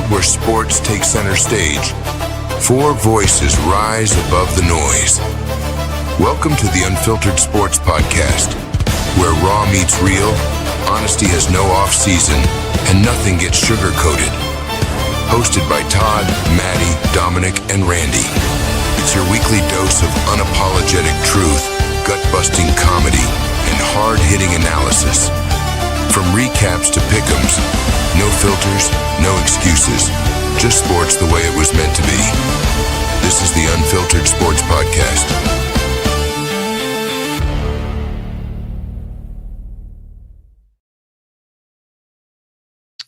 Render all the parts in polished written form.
where sports take center stage. Four voices rise above the noise. Welcome to the Unfiltered Sports Podcast, where raw meets real, honesty has no off-season, and nothing gets sugar-coated. Hosted by Todd, Matty, Dominick, and Randy. It's your weekly dose of unapologetic truth, gut-busting comedy, and hard-hitting analysis. From recaps to pick'ems, no filters, no excuses, just sports the way it was meant to be. This is the Unfiltered Sports Podcast.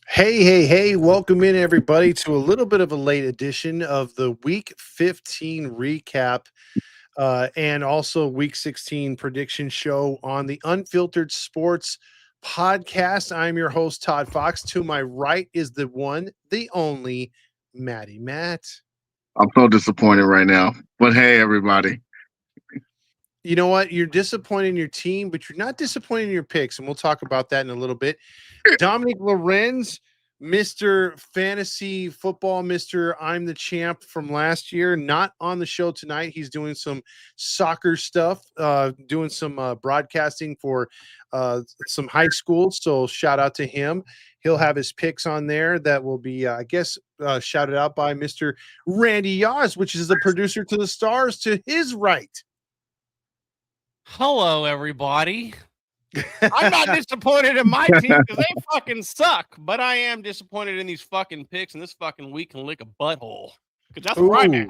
Hey, welcome in everybody to a little bit of a late edition of the Week 15 recap and also Week 16 prediction show on the Unfiltered Sports Podcast. I'm your host, Todd Fox. To my right is the one, the only, Matty Matt. I'm so disappointed right now, but hey, everybody. You know what? You're disappointed in your team, but you're not disappointed in your picks, and we'll talk about that in a little bit. Dominick Lorenz, Mr. Fantasy Football, Mr. I'm the Champ from last year, not on the show tonight. He's doing some soccer stuff, doing some broadcasting for some high schools, so shout out to him. He'll have his picks on there that will be, shouted out by Mr. Randy Yaws, which is the producer to the stars to his right. Hello, everybody. I'm not disappointed in my team because they fucking suck, but I am disappointed in these fucking picks, and this fucking week can lick a butthole because that's where I'm at.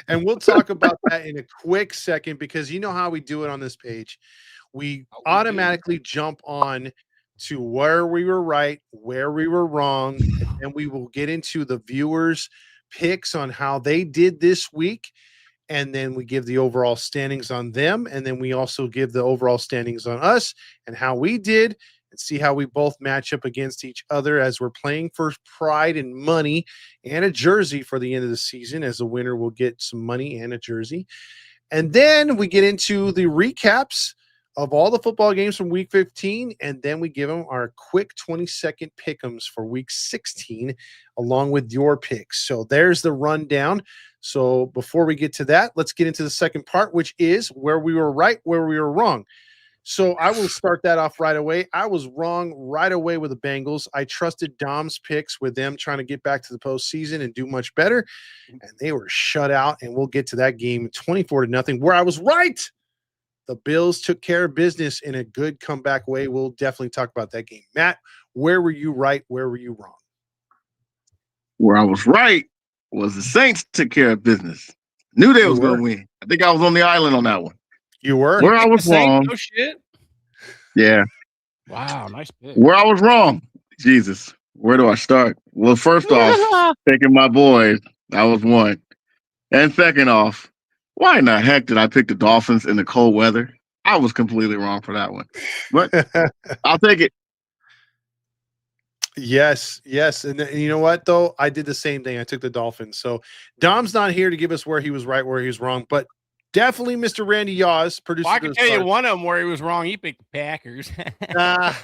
And we'll talk about that in a quick second because you know how we do it on this page. We automatically jump on to where we were right, where we were wrong, and we will get into the viewers' picks on how they did this week. And then we give the overall standings on them. And then we also give the overall standings on us and how we did and see how we both match up against each other as we're playing for pride and money and a jersey for the end of the season, as the winner will get some money and a jersey. And then we get into the recaps of all the football games from week 15. And then we give them our quick 20-second pick'ems for week 16, along with your picks. So there's the rundown. So before we get to that, let's get into the second part, which is where we were right, where we were wrong. So I will start that off right away. I was wrong right away with the Bengals. I trusted Dom's picks with them trying to get back to the postseason and do much better. And they were shut out. And we'll get to that game 24-0, where I was right. The Bills took care of business in a good comeback way. We'll definitely talk about that game. Matt, where were you right? Where were you wrong? Where I was right was the Saints took care of business. Knew they was going to win. I think I was on the island on that one. You were? Where I was wrong. No shit. Yeah. Wow, nice pick. Where I was wrong. Jesus. Where do I start? Well, first off, taking my boys. That was one. And second off, why in the heck did I pick the Dolphins in the cold weather? I was completely wrong for that one. But I'll take it. Yes. And you know what, though? I did the same thing. I took the Dolphins. So Dom's not here to give us where he was right, where he was wrong, but definitely Mr. Randy Yaws, producer. Well, I can tell you one of them where he was wrong. He picked the Packers. Ain't that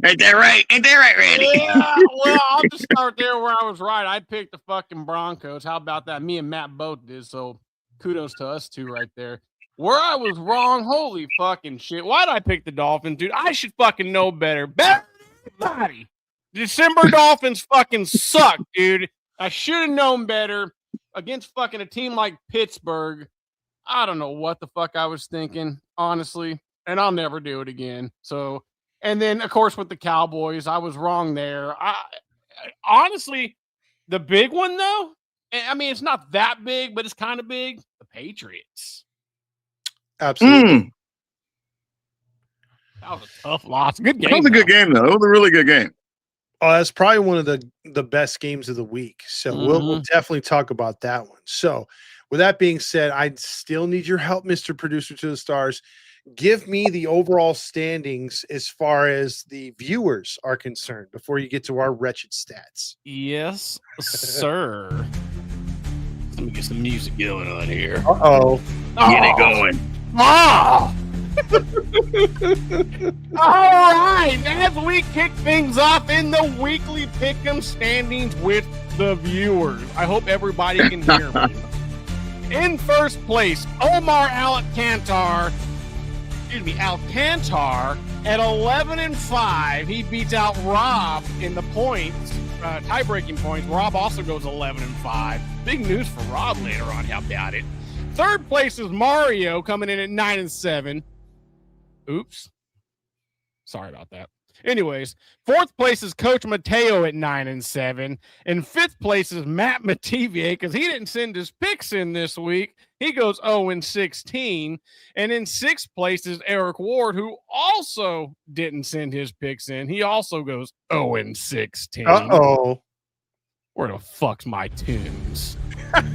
right? Ain't that right, Randy? Yeah, well, I'll just start there where I was right. I picked the fucking Broncos. How about that? Me and Matt both did, so kudos to us two right there. Where I was wrong, holy fucking shit. Why did I pick the Dolphins, dude? I should fucking know better. Everybody. December Dolphins fucking suck, dude. I should have known better against fucking a team like Pittsburgh. I don't know what the fuck I was thinking, honestly, and I'll never do it again. So, and then, of course, with the Cowboys, I was wrong there. Honestly, the big one, though, I mean, it's not that big, but it's kind of big. The Patriots. Absolutely. That was a tough loss. Good game. That was a good game, though. It was a really good game. Oh, that's probably one of the best games of the week. So we'll definitely talk about that one. So with that being said, I still need your help, Mr. Producer to the Stars. Give me the overall standings as far as the viewers are concerned before you get to our wretched stats. Yes, sir. Let me get some music going on here. Uh-oh. Get it going. Oh! All right, as we kick things off in the weekly pick'em standings with the viewers, I hope everybody can hear me. In first place, Omar Alcantar at 11-5. He beats out Rob in the points, tie-breaking points. Rob also goes 11-5. Big news for Rob later on. How about it? Third place is Mario coming in at 9-7. Oops. Sorry about that. Anyways, fourth place is Coach Mateo at 9-7. And fifth place is Matt Mativier because he didn't send his picks in this week. He goes 0-16. And in sixth place is Eric Ward, who also didn't send his picks in. He also goes 0-16. Uh-oh. Where the fuck's my tunes? What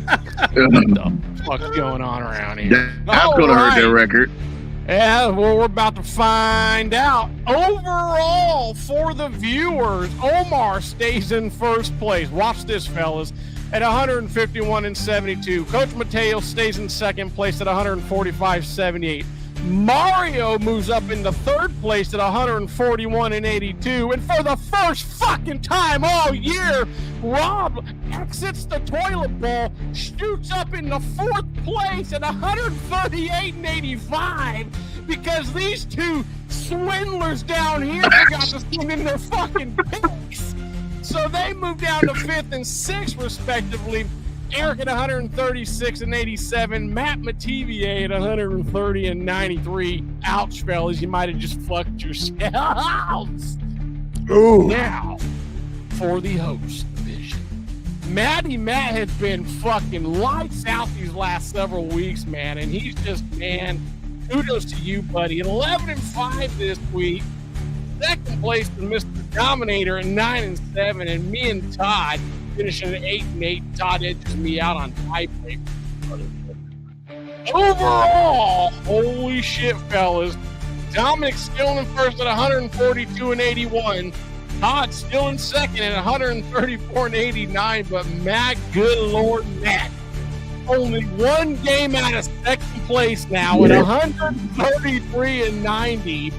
the fuck's going on around here? That's going to hurt their record. Yeah, well, we're about to find out. Overall, for the viewers, Omar stays in first place. Watch this, fellas, at 151-72. Coach Mateo stays in second place at 145-78. Mario moves up into third place at 141-82. And for the first fucking time all year, Rob exits the toilet bowl, shoots up into fourth place at 138-85 because these two swindlers down here forgot to send in their fucking picks. So they move down to fifth and sixth, respectively. Eric at 136-87, Matt Mativier at 130-93. Ouch, fellas, you might have just fucked yourselves. Ooh. Now, for the host division. Matty Matt has been fucking lights out these last several weeks, man, and he's just, man, kudos to you, buddy. At 11-5 this week. Second place is Mr. Dominator at 9-7, and me and Todd finishing at 8-8. Todd edges me out on tiebreaker. Overall, holy shit, fellas. Dominick still in first at 142-81. Todd still in second at 134-89. But Matt, good Lord, Matt, only one game out of second place now at 133-90.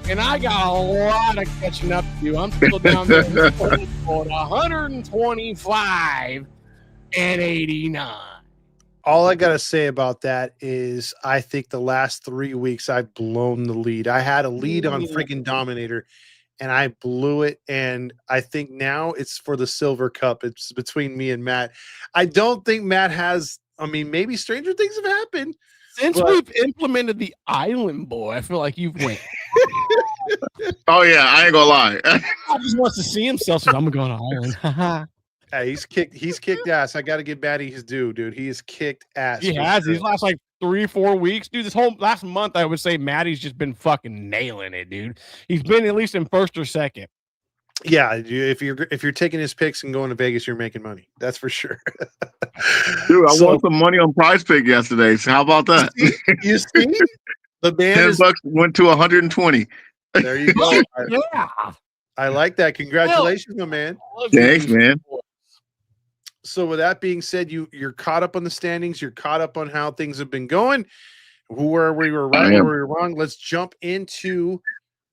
And I got a lot of catching up to do. I'm still down there at 125-89. All I got to say about that is I think the last 3 weeks I've blown the lead. I had a lead on freaking Dominator, and I blew it. And I think now it's for the Silver Cup. It's between me and Matt. I don't think Matt has – I mean, maybe stranger things have happened. Since we've implemented the Island Boy, I feel like you've went. Oh, yeah, I ain't gonna lie. I just wants to see himself, so I'm going to Ireland. Yeah, he's kicked ass. I got to give Matty his due, dude. He has kicked ass. He has. These last like 3-4 weeks, dude. This whole last month, I would say Matty's just been fucking nailing it, dude. He's been at least in first or second. Yeah, if you're taking his picks and going to Vegas, you're making money. That's for sure. Dude, I won some money on Prize Pick yesterday. So how about that? You see? The man $10 went to 120. There you go. Yeah. I like that. Congratulations, my man. Thanks, man. So with that being said, you're caught up on the standings. You're caught up on how things have been going. Where we were right, where we were wrong. Let's jump into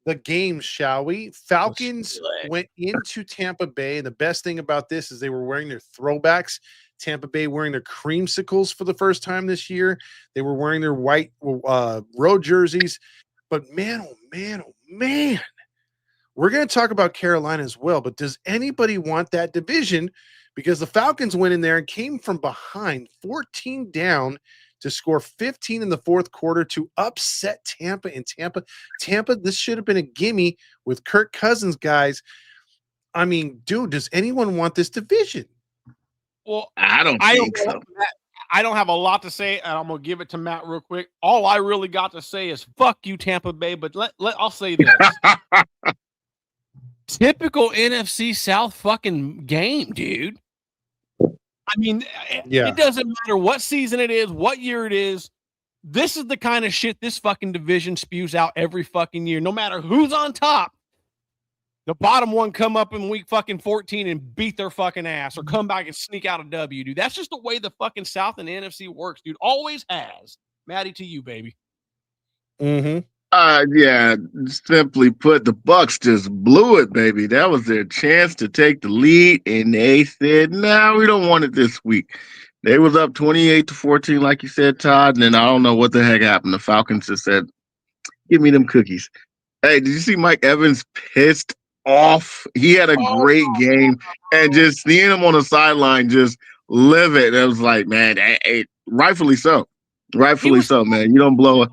the games, shall we? Falcons went into Tampa Bay. And the best thing about this is they were wearing their throwbacks. Tampa Bay wearing their creamsicles for the first time this year. They were wearing their white road jerseys. But man, oh man, oh man. We're going to talk about Carolina as well. But does anybody want that division? Because the Falcons went in there and came from behind 14 down to score 15 in the fourth quarter to upset Tampa. And Tampa, this should have been a gimme with Kirk Cousins, guys. I mean, dude, does anyone want this division? Well, I don't think so. I don't have a lot to say, and I'm going to give it to Matt real quick. All I really got to say is fuck you, Tampa Bay, but I'll say this. Typical NFC South fucking game, dude. I mean, It doesn't matter what season it is, what year it is. This is the kind of shit this fucking division spews out every fucking year. No matter who's on top, the bottom one come up in week fucking 14 and beat their fucking ass or come back and sneak out a W, dude. That's just the way the fucking South and the NFC works, dude. Always has. Matty, to you, baby. Mm-hmm. Yeah, simply put, the Bucks just blew it, baby. That was their chance to take the lead, and they said, "No, we don't want it this week." They was up 28-14, like you said, Todd, and then I don't know what the heck happened. The Falcons just said, "Give me them cookies." Hey, did you see Mike Evans pissed off? He had a great game, and just seeing him on the sideline just live it. It was like, man, rightfully so. Rightfully so, man. You don't blow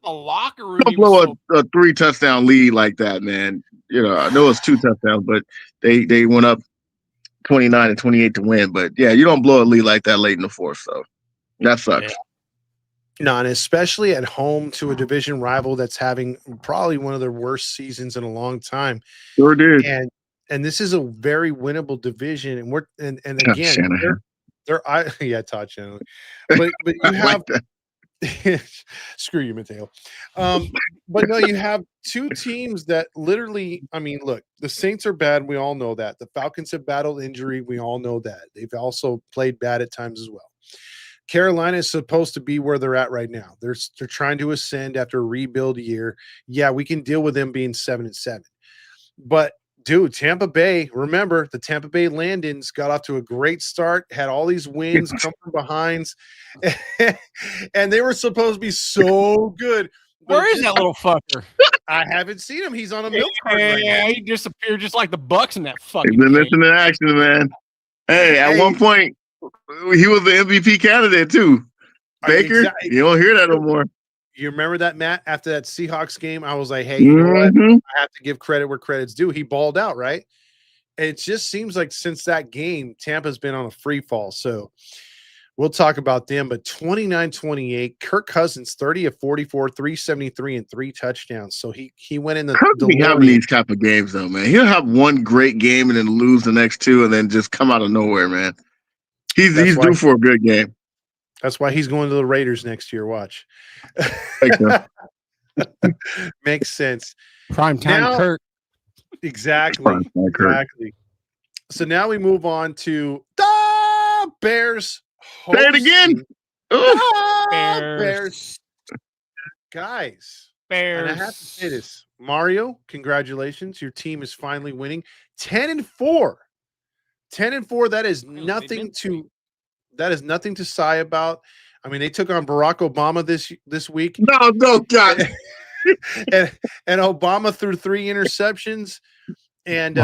the locker room. a 3 touchdown lead like that, man. You know, I know it was 2 touchdowns, but they went up 29-28 to win. But yeah, you don't blow a lead like that late in the fourth, so that sucks. Yeah. No, and especially at home to a division rival that's having probably one of their worst seasons in a long time. Sure did. And this is a very winnable division, and again, Todd Shanahan. But you have screw you, Mateo. But no, you have two teams that literally, I mean, look, the Saints are bad. We all know that. The Falcons have battled injury. We all know that. They've also played bad at times as well. Carolina is supposed to be where they're at right now. They're trying to ascend after a rebuild year. Yeah, we can deal with them being 7-7. But dude, Tampa Bay, remember the Tampa Bay Landons got off to a great start, had all these wins, come from behinds, and they were supposed to be so good. Where is that little fucker? I haven't seen him. He's on a milk cart. Yeah, he disappeared just like the Bucks in that fucking. He's been missing in action, man. Hey, at one point, he was the MVP candidate too. Baker, you don't hear that no more. You remember that, Matt? After that Seahawks game, I was like, hey, you know what? I have to give credit where credit's due. He balled out, right? It just seems like since that game, Tampa's been on a free fall. So we'll talk about them. But 29-28, Kirk Cousins, 30 of 44, 373, and 3 touchdowns. So he went in the Kirk be having these type of games, though, man. He'll have one great game and then lose the next 2 and then just come out of nowhere, man. He's due for a good game. That's why he's going to the Raiders next year. Watch. Makes sense. Prime time Kirk. Exactly. Exactly. So now we move on to the Bears. Say it again. Bears. Guys. Bears. And I have to say this. Mario, congratulations. Your team is finally winning. 10-4. 10-4. That is nothing to sigh about. I mean, they took on Barack Obama this week. No, God. and Obama threw 3 interceptions. And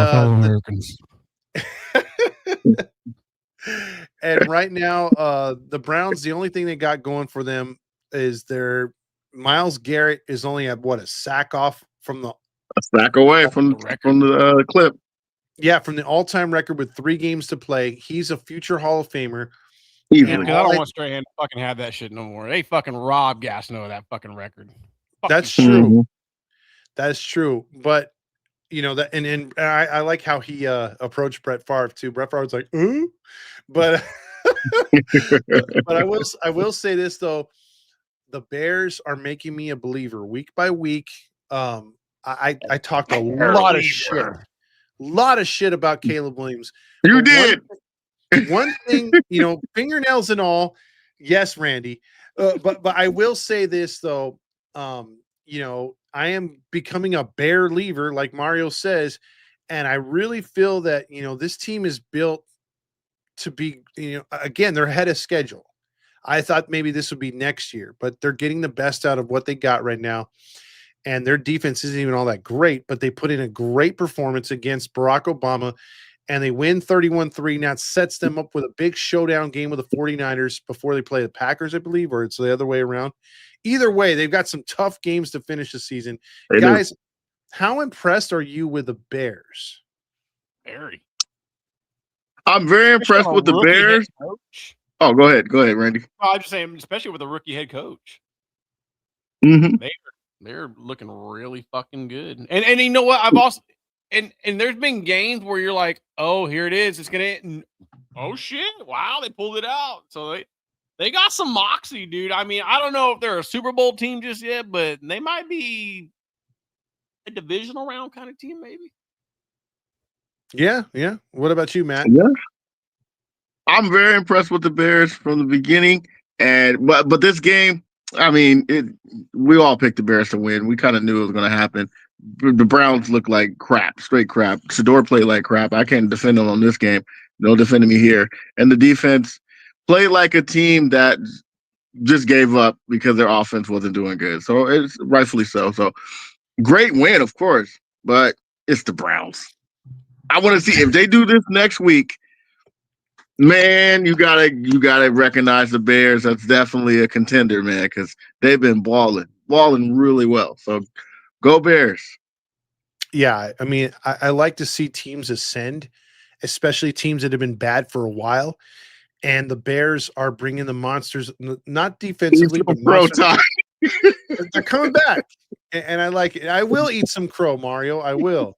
and right now, the Browns, the only thing they got going for them is their Myles Garrett is only at a sack off from the sack away from the clip. Yeah, from the all-time record with 3 games to play. He's a future Hall of Famer. I don't want Strahan to fucking have that shit no more. They fucking rob Gastineau of that fucking record. That's true. That's true. But you know that, and I like how he approached Brett Favre too. Brett Favre was like, "Ooh," but but I will say this though, the Bears are making me a believer week by week. I talked a lot of shit about Caleb Williams. You did. One thing, fingernails and all. Yes, Randy. But I will say this though. I am becoming a bear believer, like Mario says, and I really feel that this team is built to be. Again, they're ahead of schedule. I thought maybe this would be next year, but they're getting the best out of what they got right now. And their defense isn't even all that great, but they put in a great performance against Barack Obama. And they win 31-3. Now it sets them up with a big showdown game with the 49ers before they play the Packers, I believe, or it's the other way around. Either way, they've got some tough games to finish the season. Guys, how impressed are you with the Bears? Very. I'm very impressed with the Bears. Oh, go ahead, Randy. I'm just saying, especially with a rookie head coach. Mm-hmm. They're looking really fucking good. And you know what? I've also and there's been games where you're like, oh, here it is. It's gonna end. Oh shit! Wow, they pulled it out. So they got some moxie, dude. I mean, I don't know if they're a Super Bowl team just yet, but they might be a divisional round kind of team, maybe. Yeah. What about you, Matt? Yeah, I'm very impressed with the Bears from the beginning, but this game, I mean, we all picked the Bears to win. We kind of knew it was going to happen. The Browns look like crap, straight crap. Shedeur played like crap. I can't defend them on this game. No defending me here. And the defense played like a team that just gave up because their offense wasn't doing good. So it's rightfully so. So great win, of course, but it's the Browns. I want to see if they do this next week. Man, you gotta recognize the Bears. That's definitely a contender, man, because they've been balling really well. So go Bears. Yeah, I mean, I like to see teams ascend, especially teams that have been bad for a while. And the Bears are bringing the monsters, not defensively, but monsters. They're coming back, and I like it. I will eat some crow, Mario. I will.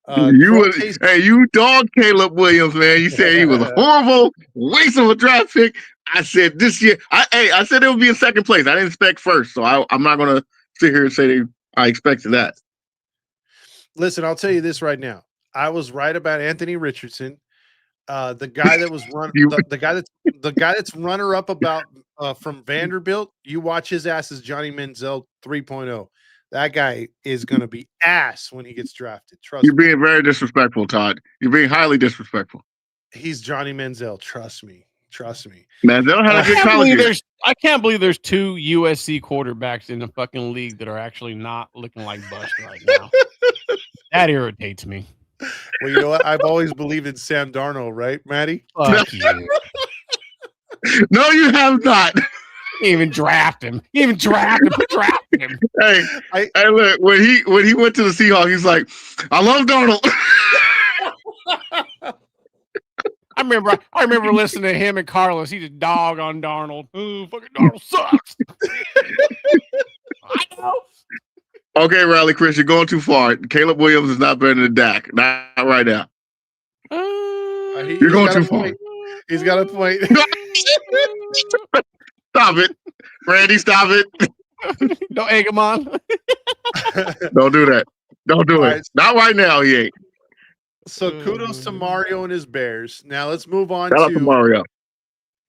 You dog Caleb Williams, man. You said he was a horrible waste of a draft pick. I said this year, I said it would be in second place. I didn't expect first, so I'm not going to sit here and say I expected that. Listen, I'll tell you this right now. I was right about Anthony Richardson. The guy that was the guy that's runner up about from Vanderbilt. You watch his ass as Johnny Manziel 3.0. That guy is going to be ass when he gets drafted. Trust me. You're being very disrespectful, Todd. You're being highly disrespectful. He's Johnny Manziel. Trust me. Manziel had a good college year. I can't believe there's two USC quarterbacks in the fucking league that are actually not looking like bust right now. That irritates me. Well, you know what? I've always believed in Sam Darnold, right, Matty? Fuck you. No, you have not. You even draft him. Who drafted him? Hey, look, when he went to the Seahawks, he's like, I love Darnold. I remember listening to him and Carlos. He just dog on Darnold. Ooh, fucking Darnold sucks. I know. Okay, Riley Chris, you're going too far. Caleb Williams is not better than Dak. Not right now. You're going too far. He's got a point. Stop it. Randy, stop it. Don't egg him on. Don't do that. Don't do it. Not right now, he ain't. So kudos to Mario and his Bears. Now let's move on to Mario.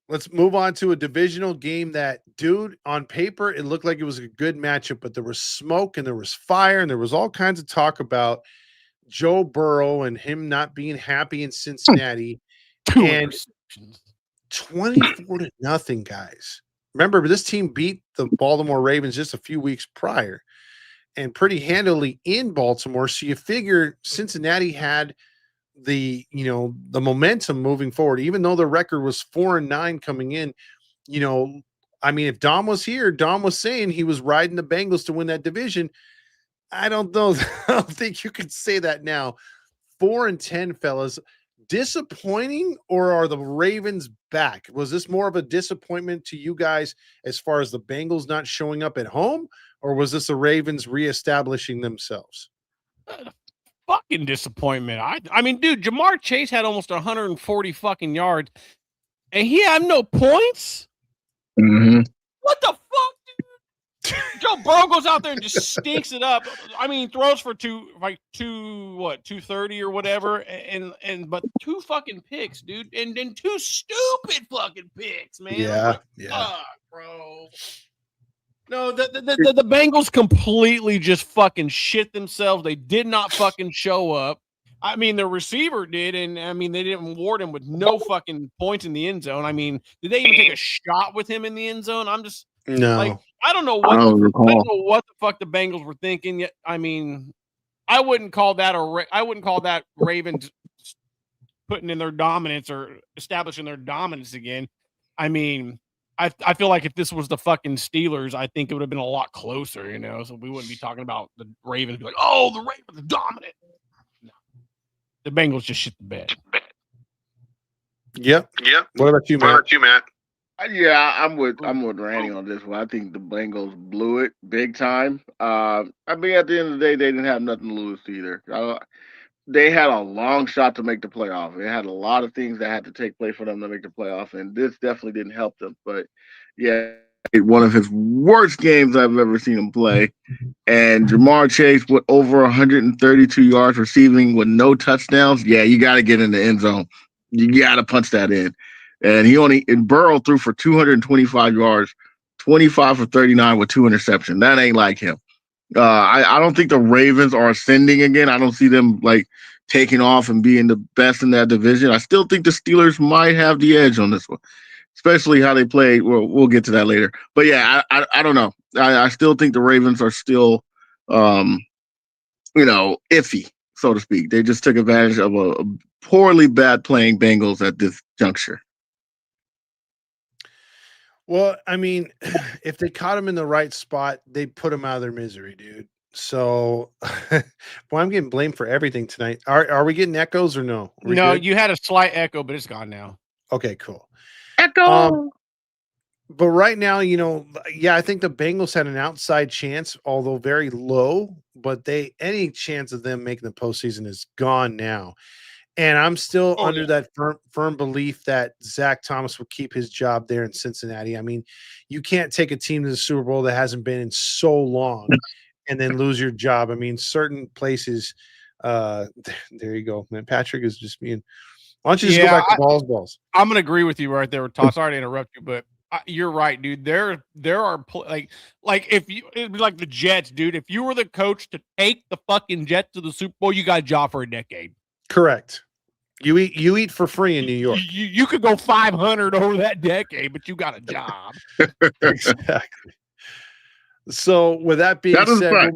Let's move on to a divisional game that, dude, on paper, it looked like it was a good matchup, but there was smoke and there was fire and there was all kinds of talk about Joe Burrow and him not being happy in Cincinnati. And 24-0, guys. Remember, this team beat the Baltimore Ravens just a few weeks prior and pretty handily in Baltimore. So you figure Cincinnati had the momentum moving forward, even though the record was 4-9 coming in. I mean, if Dom was here, Dom was saying he was riding the Bengals to win that division. I don't know. I don't think you could say that now. 4-10, fellas. Disappointing, or are the Ravens back? Was this more of a disappointment to you guys as far as the Bengals not showing up at home, or was this the Ravens reestablishing themselves? Fucking disappointment. I mean, dude, Jamar Chase had almost 140 fucking yards, and he had no points. Mm-hmm. What the fuck, dude? Joe Burrow goes out there and just stinks it up. I mean, throws for 230 or whatever, but two fucking picks, dude, and then two stupid fucking picks, man. Yeah. Fuck, bro. No, the Bengals completely just fucking shit themselves. They did not fucking show up. I mean, the receiver did, and I mean, they didn't reward him with no fucking points in the end zone. I mean, did they even take a shot with him in the end zone? I'm just no. I don't know what the fuck the Bengals were thinking. Yet, I mean, I wouldn't call that Ravens putting in their dominance or establishing their dominance again. I mean, I feel like if this was the fucking Steelers, I think it would have been a lot closer, so we wouldn't be talking about the Ravens. Be like, oh, the Ravens are dominant. No. The Bengals just shit the bed. Yep. What about you, Matt? Yeah, I'm with Randy on this one. I think the Bengals blew it big time. I mean, at the end of the day, they didn't have nothing to lose either. They had a long shot to make the playoff. They had a lot of things that had to take place for them to make the playoff, and this definitely didn't help them. But yeah, one of his worst games I've ever seen him play. And Jamar Chase with over 132 yards receiving with no touchdowns. Yeah, you got to get in the end zone. You got to punch that in. And Burrow threw for 225 yards, 25 for 39 with 2 interceptions. That ain't like him. I don't think the Ravens are ascending again. I don't see them like taking off and being the best in that division. I still think the Steelers might have the edge on this one, especially how they played. We'll get to that later. But yeah, I don't know. I still think the Ravens are still, iffy, so to speak. They just took advantage of a poorly bad playing Bengals at this juncture. Well, I mean, if they caught him in the right spot, they put him out of their misery, dude. So, well, I'm getting blamed for everything tonight. Are we getting echoes or no? No, you had a slight echo, but it's gone now. Okay, cool. Echo. But right now, I think the Bengals had an outside chance, although very low. But any chance of them making the postseason is gone now. And I'm still under that firm belief that Zach Thomas will keep his job there in Cincinnati. I mean, you can't take a team to the Super Bowl that hasn't been in so long and then lose your job. I mean, certain places, there you go, man. Patrick is just being – why don't you just go back to balls? I'm going to agree with you right there, Todd. Sorry to interrupt you, but you're right, dude. There are like if you – it'd be like the Jets, dude. If you were the coach to take the fucking Jets to the Super Bowl, you got a job for a decade. Correct. You eat for free in New York. You could go 500 over that decade, but you got a job. Exactly. So with that being said,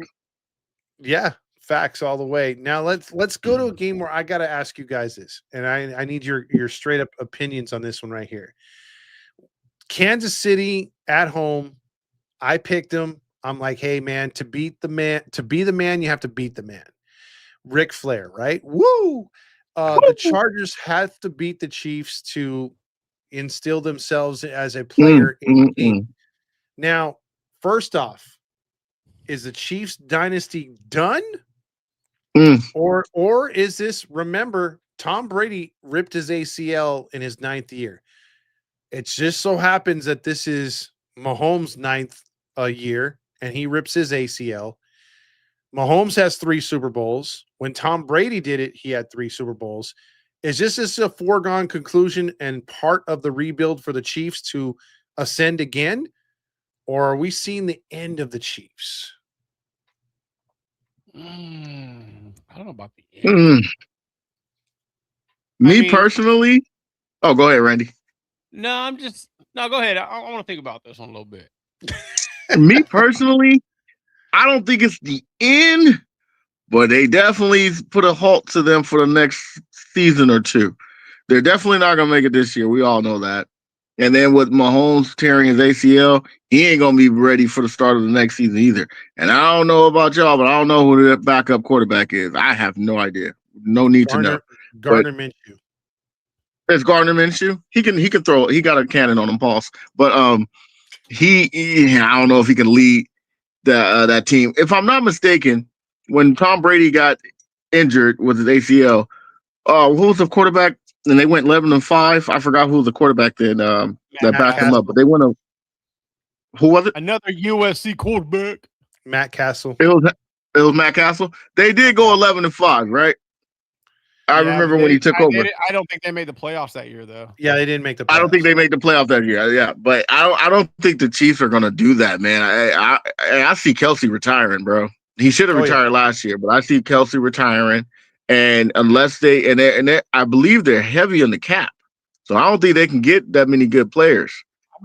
facts all the way. Now let's go to a game where I got to ask you guys this, and I need your straight up opinions on this one right here. Kansas City at home. I picked them. I'm like, hey man, to be the man, you have to beat the man. Ric Flair, right? Woo! The Chargers have to beat the Chiefs to instill themselves as a player in the game. Now, first off, is the Chiefs dynasty done? Or is this, remember, Tom Brady ripped his ACL in his 9th year. It just so happens that this is Mahomes' 9th year, and he rips his ACL. Mahomes has 3 Super Bowls. When Tom Brady did it, he had 3 Super Bowls. Is this a foregone conclusion and part of the rebuild for the Chiefs to ascend again? Or are we seeing the end of the Chiefs? I don't know about the end. Personally, go ahead, Randy. No, go ahead. I want to think about this one a little bit. Me personally, I don't think it's the end, but they definitely put a halt to them for the next season or two. They're definitely not going to make it this year. We all know that. And then with Mahomes tearing his ACL, he ain't going to be ready for the start of the next season either. And I don't know about y'all, but I don't know who the backup quarterback is. I have no idea. No need to know. Gardner Minshew. It's Gardner Minshew. He can throw. He got a cannon on him, pause. But I don't know if he can lead that team. If I'm not mistaken, when Tom Brady got injured with his ACL, who was the quarterback? And they went 11-5. I forgot who was the quarterback then that backed him up. But they went who was it? Another USC quarterback. Matt Castle. It was Matt Castle. They did go 11-5, right? I remember when he took over. I don't think they made the playoffs that year, though. Yeah, they didn't make the playoffs. I don't think they made the playoffs that year. Yeah, but I don't think the Chiefs are going to do that, man. I see Kelsey retiring, bro. He should have retired last year, but I see Kelsey retiring. And unless they I believe they're heavy on the cap, so I don't think they can get that many good players.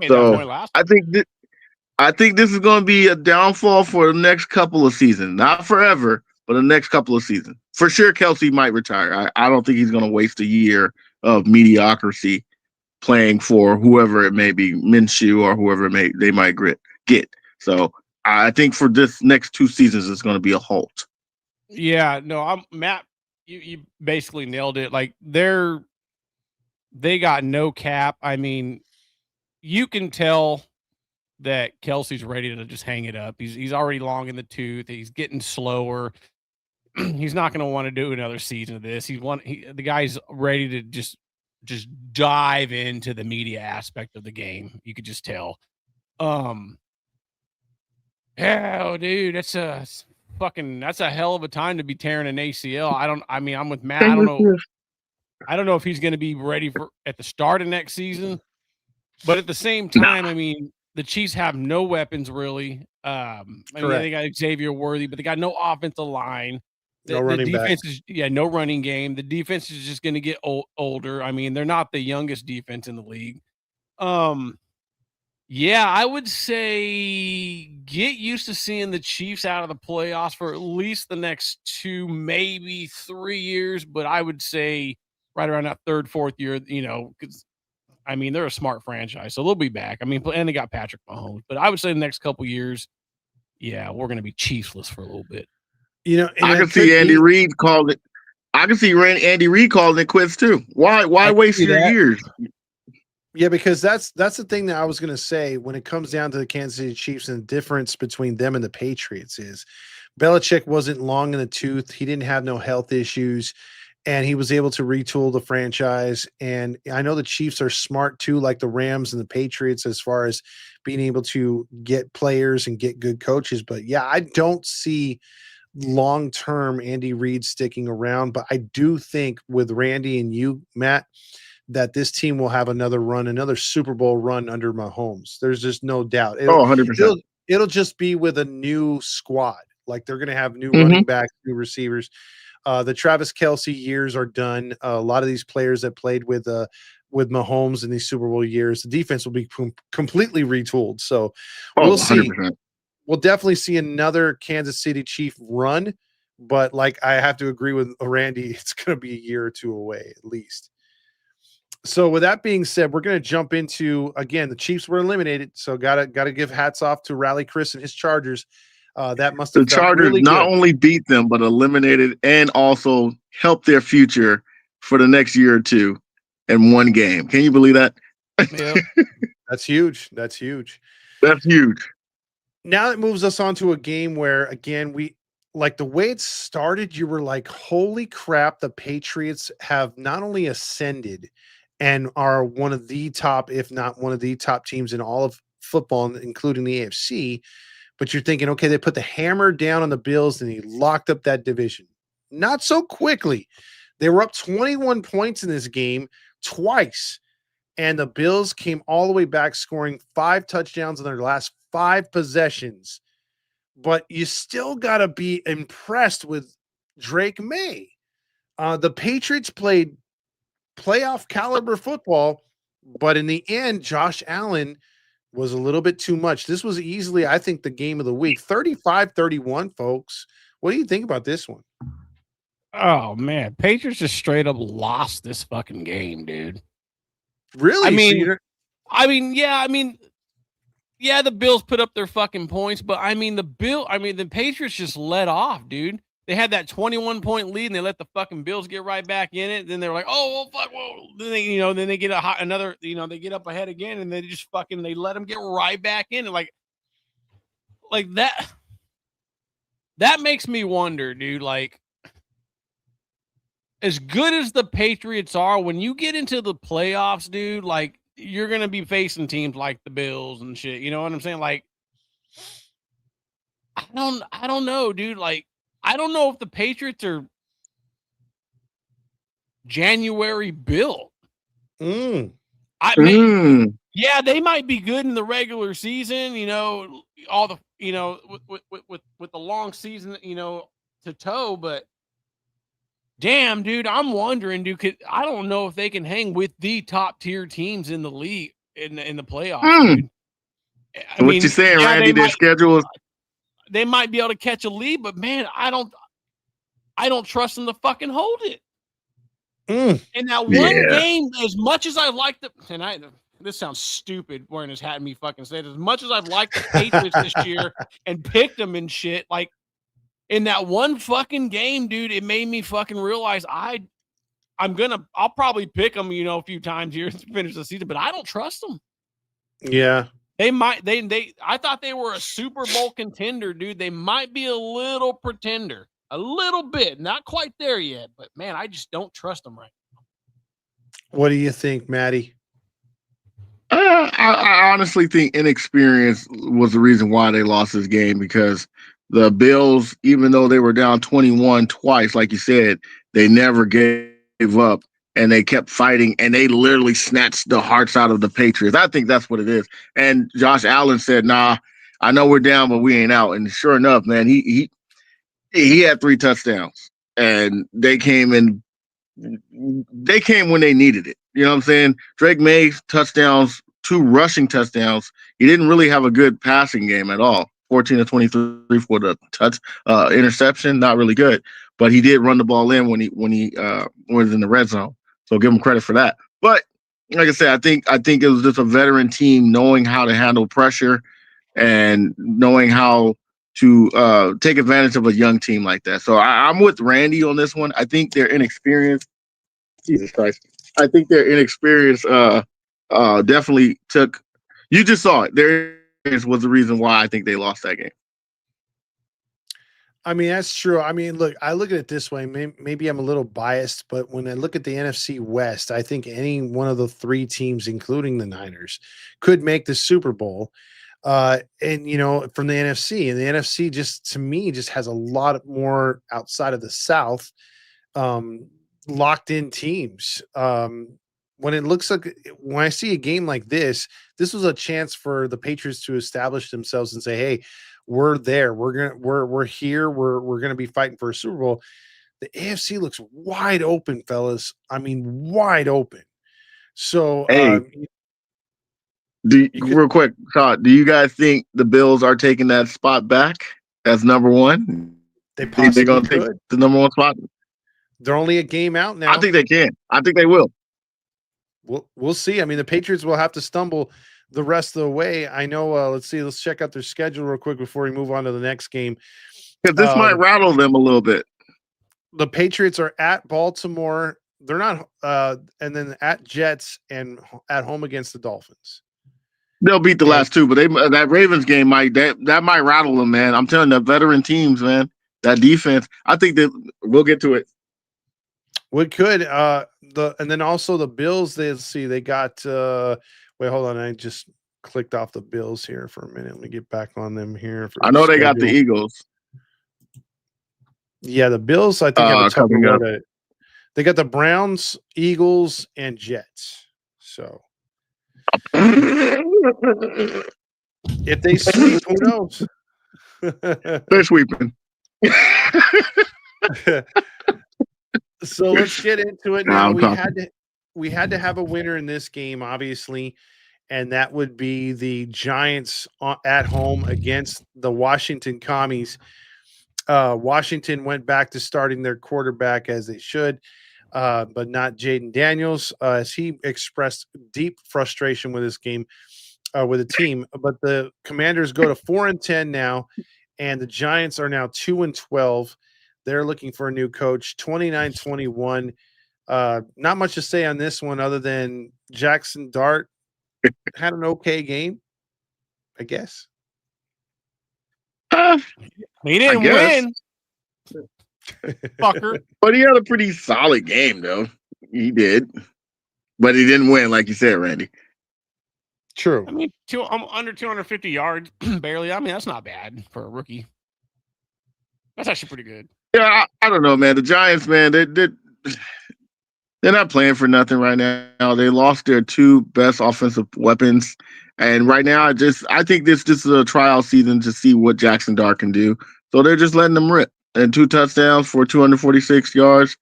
I think this is going to be a downfall for the next couple of seasons, not forever, but the next couple of seasons. For sure, Kelsey might retire. I don't think he's going to waste a year of mediocrity playing for whoever it may be, Minshew or whoever they might get. So I think for this next 2 seasons, it's going to be a halt. Yeah, no, Matt. You basically nailed it. Like they got no cap. I mean, you can tell that Kelsey's ready to just hang it up. He's already long in the tooth. He's getting slower. He's not going to want to do another season of this. The guy's ready to just dive into the media aspect of the game. You could just tell. Yeah, dude, that's a hell of a time to be tearing an ACL. I'm with Matt. I don't know if he's going to be ready for at the start of next season, but at the same time, I mean, the Chiefs have no weapons really. I mean, they got Xavier Worthy, but they got no offensive line. No running defense back. is no running game. The defense is just going to get older. I mean, they're not the youngest defense in the league. Yeah, I would say get used to seeing the Chiefs out of the playoffs for at least the next 2, maybe 3 years. But I would say right around that 3rd, 4th year, because I mean, they're a smart franchise, so they'll be back. I mean, and they got Patrick Mahomes. But I would say the next couple years, yeah, we're going to be Chiefsless for a little bit. I can see Andy Reid calling it. I can see Andy Reid calling it quits too. Why waste your years? Yeah, because that's the thing that I was going to say when it comes down to the Kansas City Chiefs, and the difference between them and the Patriots is Belichick wasn't long in the tooth. He didn't have no health issues, and he was able to retool the franchise. And I know the Chiefs are smart too, like the Rams and the Patriots, as far as being able to get players and get good coaches. But yeah, I don't see long-term Andy Reid sticking around, but I do think with Randy and you, Matt, that this team will have another run, another Super Bowl run under Mahomes. There's just no doubt. 100%. It'll just be with a new squad. Like they're going to have new running backs, new receivers. The Travis Kelce years are done. A lot of these players that played with Mahomes in these Super Bowl years, the defense will be completely retooled. So we'll see. 100%. We'll definitely see another Kansas City Chief run, but like I have to agree with Randy, it's going to be a year or 2 away at least. So with that being said, we're going to jump into, again, the Chiefs were eliminated. So gotta give hats off to Rally Chris and his Chargers. That must have the Chargers really not good. only beat them, but eliminated and also helped their future for the next year or 2 in one game. Can you believe that? Yeah. That's huge. That's huge. That's huge. Now it moves us on to a game where, again, we like the way it started, you were like, holy crap, the Patriots have not only ascended and are one of the top, if not one of the top teams in all of football, including the AFC, but you're thinking, okay, they put the hammer down on the Bills and he locked up that division. Not so quickly. They were up 21 points in this game twice, and the Bills came all the way back, scoring 5 touchdowns in their last 5 possessions. But you still got to be impressed with Drake May. The Patriots played playoff caliber football, but in the end, Josh Allen was a little bit too much. This was easily, I think, the game of the week. 35-31, folks. What do you think about this one? Oh, man. Patriots just straight up lost this fucking game, dude. Really? Yeah, the Bills put up their fucking points, but the Patriots just let off, dude. They had that 21-point lead and they let the fucking Bills get right back in it. Then they were like, "Oh, well, fuck." Well, then they get another, they get up ahead again and they just they let them get right back in it. Like that. That makes me wonder, dude, like, as good as the Patriots are, when you get into the playoffs, dude, like, you're going to be facing teams like the Bills and shit. You know what I'm saying? Like, I don't know, dude. Like, I don't know if the Patriots are January built. Mm. Yeah, they might be good in the regular season, all the, with the long season, to toe, but damn, dude, I'm wondering, dude, I don't know if they can hang with the top tier teams in the league in the playoffs. Dude. What you saying, Randy? Their schedule is. They might be able to catch a lead, but man, I don't trust them to fucking hold it. In that one game, as much as I like this sounds stupid wearing his hat and me fucking say it, as much as I've liked the Patriots this year and picked them and shit, like, in that one fucking game, dude, it made me fucking realize I'll probably pick them, a few times here to finish the season, but I don't trust them. Yeah. I thought they were a Super Bowl contender, dude. They might be a little pretender, a little bit, not quite there yet, but man, I just don't trust them right now. What do you think, Matty? I honestly think inexperience was the reason why they lost this game, because the Bills, even though they were down 21 twice, like you said, they never gave up and they kept fighting, and they literally snatched the hearts out of the Patriots. I think that's what it is. And Josh Allen said, "Nah, I know we're down, but we ain't out." And sure enough, man, he had 3 touchdowns, and they came when they needed it. You know what I'm saying? Drake May touchdowns, 2 rushing touchdowns. He didn't really have a good passing game at all. 14 to 23 for the interception, not really good. But he did run the ball in when he was in the red zone. So give him credit for that. But like I said, I think it was just a veteran team knowing how to handle pressure and knowing how to take advantage of a young team like that. So I'm with Randy on this one. I think their inexperience, Jesus Christ, I think their inexperience definitely took. You just saw it. Their inexperience was the reason why I think they lost that game. I mean, that's true. I mean, look, I look at it this way. Maybe I'm a little biased, but when I look at the NFC West, I think any one of the 3 teams, including the Niners, could make the Super Bowl. And, you know, from the NFC, and the NFC just, to me, just has a lot more outside of the South, locked in teams. When it looks like, when I see a game like this was a chance for the Patriots to establish themselves and say, hey, we're there. We're here. We're going to be fighting for a Super Bowl. The AFC looks wide open, fellas. I mean, wide open. So, hey, real quick, Todd, do you guys think the Bills are taking that spot back as number 1? They possibly they're going to take the number 1 spot? They're only a game out now. I think they can. I think they will. We'll see. I mean, the Patriots will have to stumble the rest of the way. I know. Let's check out their schedule real quick before we move on to the next game. Because this might rattle them a little bit. The Patriots are at Baltimore. They're not, and then at Jets and at home against the Dolphins. They'll beat the last 2, but that Ravens game might rattle them, man. I'm telling you, the veteran teams, man, that defense. I think that we'll get to it. We could. And then also the Bills. They got. Wait, hold on. I just clicked off the Bills here for a minute. Let me get back on them here. I know they got the Eagles. Yeah, the Bills, I think, have a tougher road. They got the Browns, Eagles, and Jets. So if they sweep, who knows? They're sweeping. So let's get into it now. We had to have a winner in this game, obviously, and that would be the Giants at home against the Washington Commies. Washington went back to starting their quarterback as they should, but not Jaden Daniels, as he expressed deep frustration with this game, with the team. But the Commanders go to 4-10 now, and the Giants are now 2-12. They're looking for a new coach, 29-21. Not much to say on this one other than Jackson Dart had an okay game, I guess. He didn't win. Fucker. But he had a pretty solid game, though. He did. But he didn't win, like you said, Randy. True. I mean, I'm under 250 yards, barely. I mean, that's not bad for a rookie. That's actually pretty good. Yeah, I don't know, man. The Giants, man, they're not playing for nothing right now. They lost their 2 best offensive weapons. And right now, I think this is a trial season to see what Jackson Dart can do. So they're just letting them rip. And 2 touchdowns for 246 yards.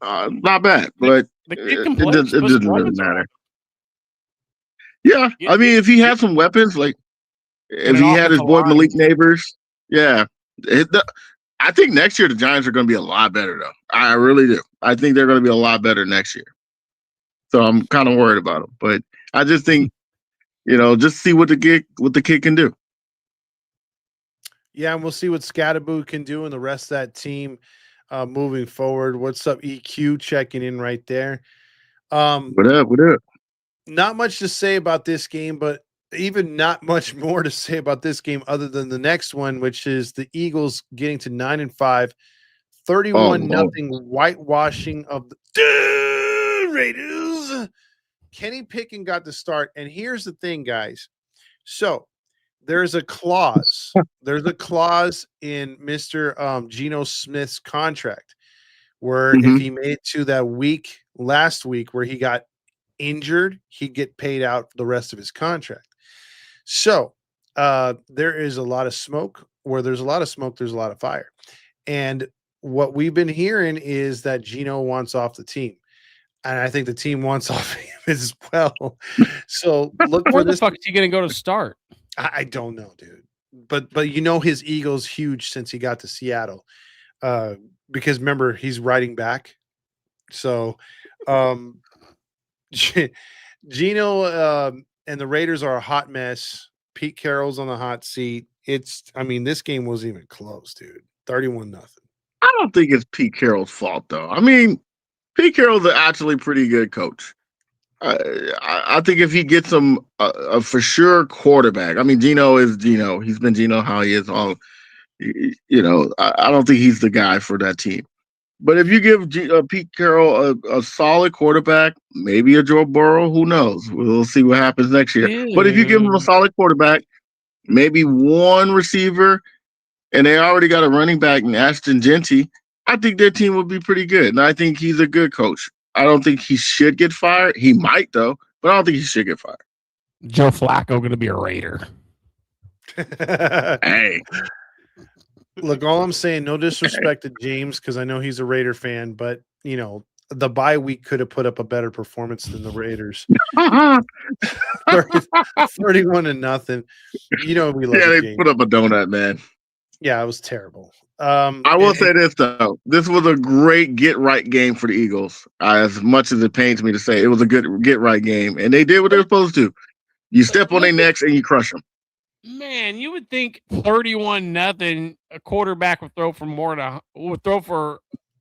Not bad, but it doesn't really matter. Yeah, I mean, if he had some weapons, like if he had his boy Malik Neighbors, yeah. I think next year the Giants are going to be a lot better, though. I really do. I think they're going to be a lot better next year. So I'm kind of worried about them. But I just think, just see what the kid can do. Yeah, and we'll see what Scatterboo can do and the rest of that team moving forward. What's up, EQ? Checking in right there. What up? Not much to say about this game, but even not much more to say about this game other than the next one, which is the Eagles getting to 9-5, 31-0 whitewashing of the Raiders. Kenny Pickett got the start, and here's the thing, guys. So there's a clause. There's a clause in Mr. Geno Smith's contract where if he made it to that week last week where he got injured, he'd get paid out the rest of his contract. So there is a lot of smoke. Where there's a lot of smoke, there's a lot of fire. And what we've been hearing is that Gino wants off the team. And I think the team wants off him as well. So look for Where the this. fuck is he going to go to start? I don't know, dude. But you know his ego's huge since he got to Seattle. Because remember, he's riding back. So Gino and the Raiders are a hot mess. Pete Carroll's on the hot seat. This game wasn't even close, dude. 31-0. I don't think it's Pete Carroll's fault, though. I mean, Pete Carroll's actually pretty good coach. I think if he gets him a for sure quarterback, I mean, Gino is Gino. He's been Gino how he is all, I don't think he's the guy for that team. But if you give Pete Carroll a solid quarterback, maybe a Joe Burrow, who knows? We'll see what happens next year. Dude. But if you give him a solid quarterback, maybe one receiver, and they already got a running back in Ashton Genty, I think their team would be pretty good. And I think he's a good coach. I don't think he should get fired. He might, though, but I don't think he should get fired. Joe Flacco going to be a Raider. Hey. Look, all I'm saying, no disrespect to James, because I know he's a Raider fan, but, the bye week could have put up a better performance than the Raiders. 31-0. We love they put up a donut, man. Yeah, it was terrible. I will say this, though. This was a great get-right game for the Eagles. As much as it pains me to say, it was a good get-right game, and they did what they were supposed to. You step on their necks and you crush them. Man, you would think 31-0, a quarterback would throw for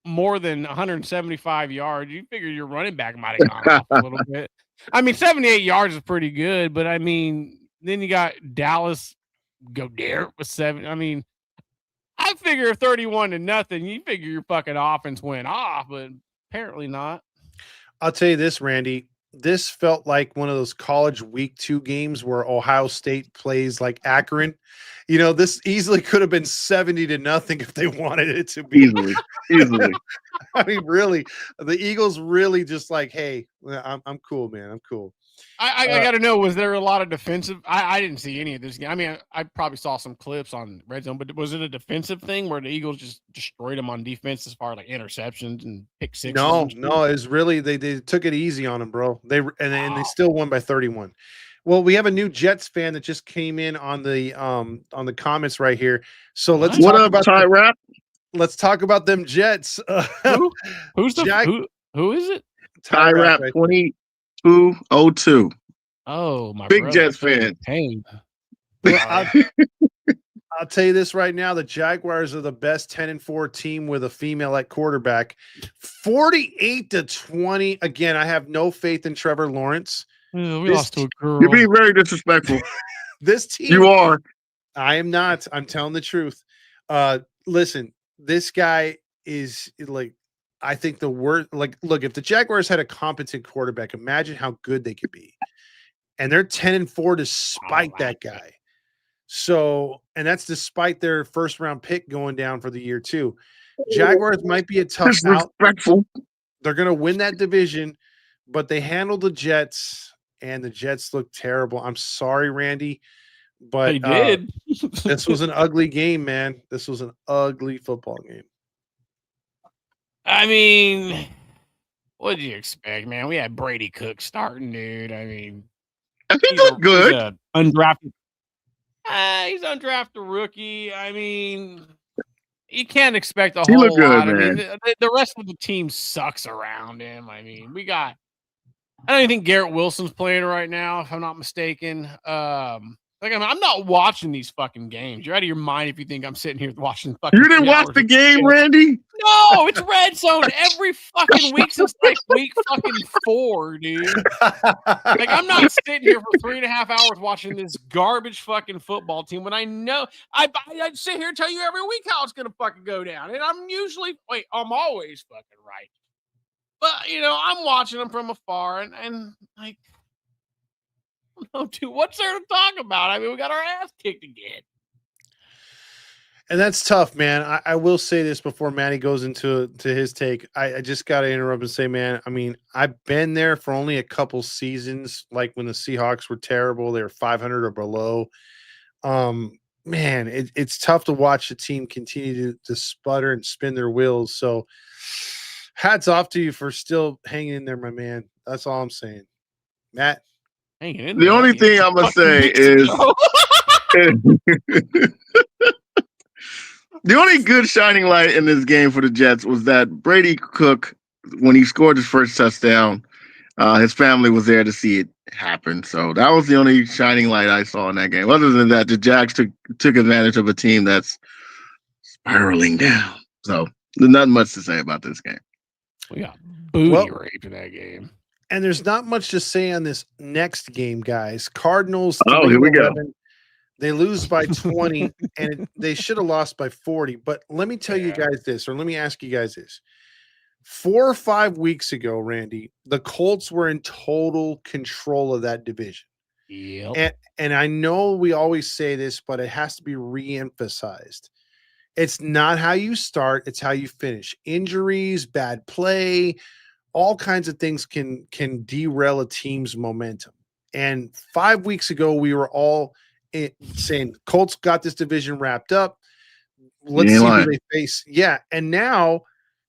more than 175 yards. You figure your running back might have gone off a little bit. I mean, 78 yards is pretty good, but I mean, then you got Dallas Goddard with 7. I mean, I figure 31-0, you figure your fucking offense went off, but apparently not. I'll tell you this, Randy. This felt like one of those college week 2 games where Ohio State plays like Akron. This easily could have been 70-0 if they wanted it to be. Easily. I mean, really, the Eagles really just like, hey, I'm cool, man. I'm cool. I got to know, was there a lot of defensive? I didn't see any of this game. I mean, I probably saw some clips on Red Zone, but was it a defensive thing where the Eagles just destroyed them on defense as far as like interceptions and pick sixes? No, it's really they took it easy on them, bro. They still won by 31. Well, we have a new Jets fan that just came in on the comments right here. So let's talk up, about Ty Rap. Let's talk about them Jets. Who's the who is it? Ty Rap 2202. Oh, my big brother. Jets fan. Pain. I'll tell you this right now: the Jaguars are the best 10-4 team with a female at quarterback. 48-20. Again, I have no faith in Trevor Lawrence. We lost to a girl. You're being very disrespectful. This team. You are. I am not. I'm telling the truth. Listen, this guy is like, I think the worst. Like, look, if the Jaguars had a competent quarterback, imagine how good they could be. And they're 10-4 despite that guy. So, and that's despite their first round pick going down for the year too. Jaguars might be a tough out. They're going to win that division, but they handled the Jets. And the Jets look terrible. I'm sorry, Randy, but they did. This was an ugly game, man. This was an ugly football game. I mean, what did you expect, man? We had Brady Cook starting, dude. I mean, he looked good. He's undrafted. He's undrafted rookie. I mean, you can't expect a whole lot. I mean, the rest of the team sucks around him. I mean, I don't even think Garrett Wilson's playing right now, if I'm not mistaken. I'm not watching these fucking games. You're out of your mind if you think I'm sitting here watching fucking. You didn't watch the game, Randy? No, it's Red Zone every fucking week since like week fucking 4, dude. Like, I'm not sitting here for 3.5 hours watching this garbage fucking football team when I know I'd sit here and tell you every week how it's gonna fucking go down, and I'm always fucking right. But, I'm watching them from afar, and like, I don't know, dude, what's there to talk about? I mean, we got our ass kicked again. And that's tough, man. I will say this before Matty goes into his take. I just got to interrupt and say, man, I mean, I've been there for only a couple seasons, like when the Seahawks were terrible. They were 500 or below. Man, it's tough to watch the team continue to sputter and spin their wheels. So hats off to you for still hanging in there, my man. That's all I'm saying. Matt? Hanging in The there. only thing I'm going to say is the only good shining light in this game for the Jets was that Brady Cook, when he scored his first touchdown, his family was there to see it happen. So that was the only shining light I saw in that game. Other than that, the Jags took advantage of a team that's spiraling down. So there's not much to say about this game. We got booty raped in that game. And there's not much to say on this next game, guys. Cardinals. Oh, here we go. They lose by 20, and they should have lost by 40. But let me tell you guys this, or let me ask you guys this. 4 or 5 weeks ago, Randy, the Colts were in total control of that division. Yep. And I know we always say this, but it has to be re-emphasized. It's not how you start, it's how you finish. Injuries, bad play, all kinds of things can derail a team's momentum. And 5 weeks ago, we were all saying Colts got this division wrapped up. Let's see who they face. Yeah. And now